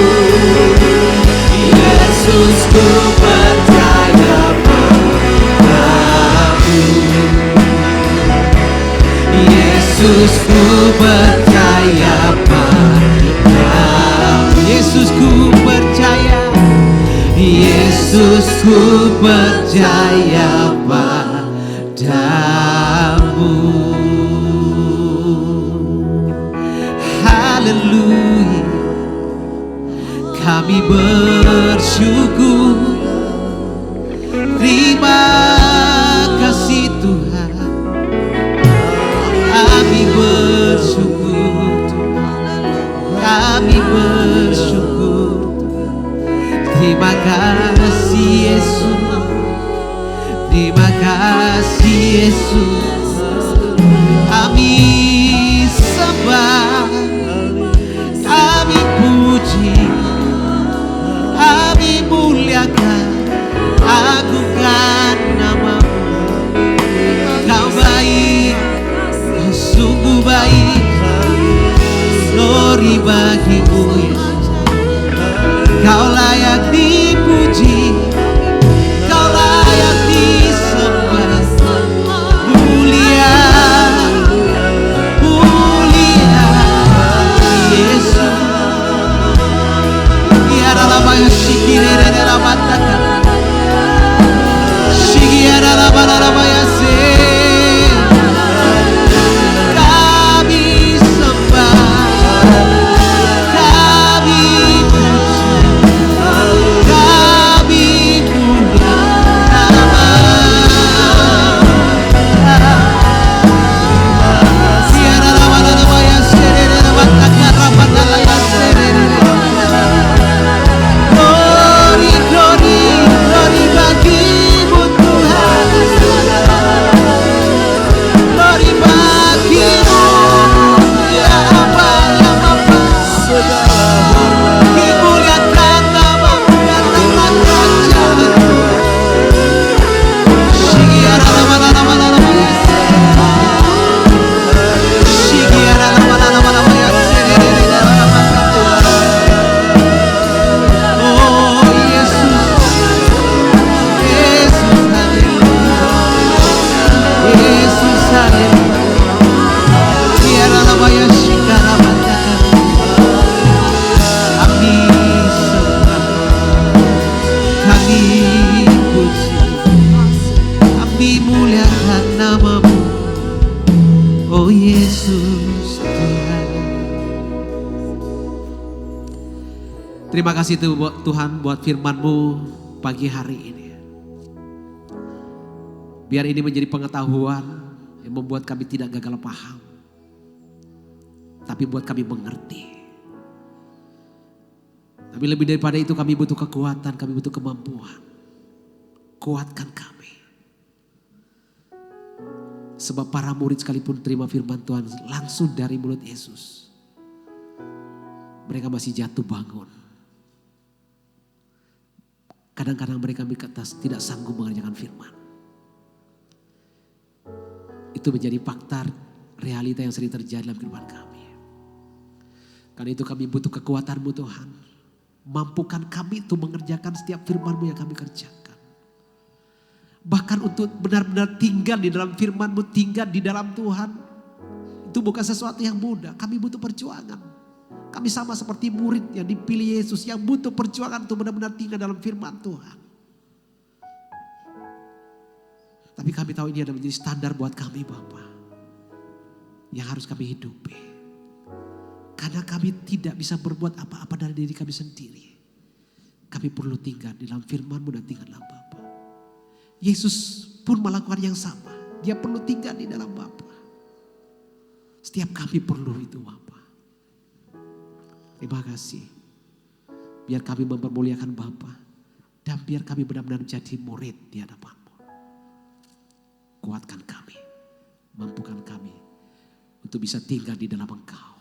Yesus, ku percaya padamu. Yesus, ku percaya padamu. Yesus, ku percaya. Yesus, ku percaya padamu. Haleluya. Kami bersyukur. Terima kasih Tuhan. Kami bersyukur Tuhan. Kami bersyukur. Terima kasih Yesus. Terima kasih Yesus. Kami sembah, kami puji, kami muliakan, agungkan nama-Mu. Kau baik, Kau sungguh baik. Glory bagi-Mu Yesus. Kau layak dipuji, Kau layak disembah. Mulia, mulia Yesus. Biar alabaya shikirere rabataka, shikiara rabarabaya se. Kami sembah, kami puji, kami mulia nama. Siara rabarabaya serere rabataka rabatala serere. Glory, glory, glory bagi-Mu Tuhan. Terima kasih Tuhan buat firman-Mu pagi hari ini. Biar ini menjadi pengetahuan yang membuat kami tidak gagal paham. Tapi buat kami mengerti. Tapi lebih daripada itu kami butuh kekuatan, kami butuh kemampuan. Kuatkan kami. Sebab para murid sekalipun terima firman Tuhan langsung dari mulut Yesus. Mereka masih jatuh bangun. Kadang-kadang mereka tidak sanggup mengerjakan firman. Itu menjadi fakta realita yang sering terjadi dalam kehidupan kami. Karena itu kami butuh kekuatan-Mu Tuhan. Mampukan kami untuk mengerjakan setiap firman-Mu yang kami kerjakan. Bahkan untuk benar-benar tinggal di dalam firman-Mu, tinggal di dalam Tuhan. Itu bukan sesuatu yang mudah, kami butuh perjuangan. Kami sama seperti murid yang dipilih Yesus yang butuh perjuangan untuk benar-benar tinggal dalam firman Tuhan. Tapi kami tahu ini adalah menjadi standar buat kami Bapa. Yang harus kami hidupi. Karena kami tidak bisa berbuat apa-apa dari diri kami sendiri. Kami perlu tinggal di dalam firman-Mu dan tinggal dalam Bapa. Yesus pun melakukan yang sama. Dia perlu tinggal di dalam Bapa. Setiap kami perlu itu Bapa. Terima kasih. Biar kami mempermuliakan Bapa. Dan biar kami benar-benar menjadi murid di hadapan-Mu. Kuatkan kami, mampukan kami untuk bisa tinggal di dalam Engkau.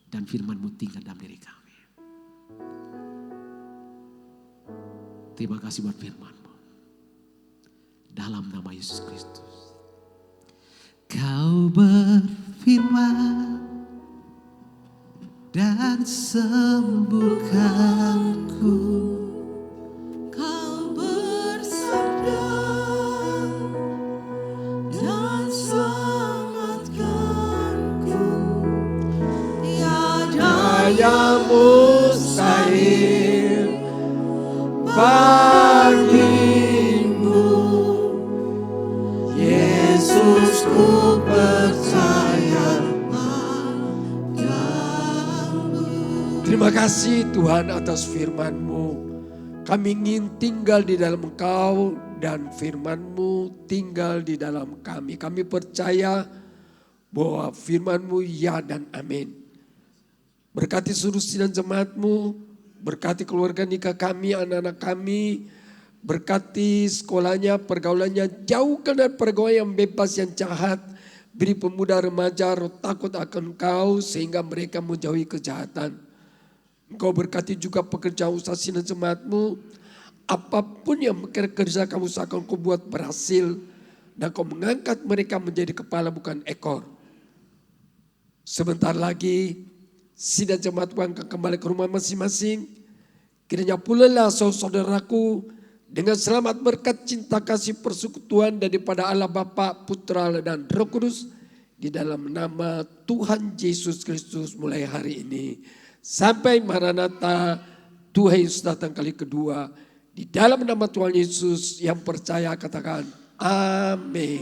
Dan firman-Mu tinggal dalam diri kami. Terima kasih buat firman-Mu. Dalam nama Yesus Kristus. Kau berfirman dan sembuhkanku. Yang mustahil bagimu, Yesus ku percaya padamu. Terima kasih Tuhan atas firman-Mu. Kami ingin tinggal di dalam Engkau dan firman-Mu tinggal di dalam kami. Kami percaya bahwa firman-Mu ya dan amin. Berkati seluruh sidang jemaat-Mu, berkati keluarga nikah kami, anak-anak kami, berkati sekolahnya, pergaulannya, jauhkan dari pergaulan yang bebas, yang jahat. Beri pemuda remaja roh takut akan Engkau sehingga mereka menjauhi kejahatan. Engkau berkati juga pekerja usaha sidang jemaat-Mu, apapun yang kerja kamu usahakan Kau buat berhasil dan Kau mengangkat mereka menjadi kepala bukan ekor. Sebentar lagi sidang jemaat akan kembali ke rumah masing-masing. Kiranya pulalah saudaraku dengan selamat berkat cinta kasih persekutuan daripada Allah Bapa, Putra dan Roh Kudus di dalam nama Tuhan Yesus Kristus mulai hari ini sampai Maranatha, Tuhan Yesus datang kali kedua. Di dalam nama Tuhan Yesus yang percaya katakan amin.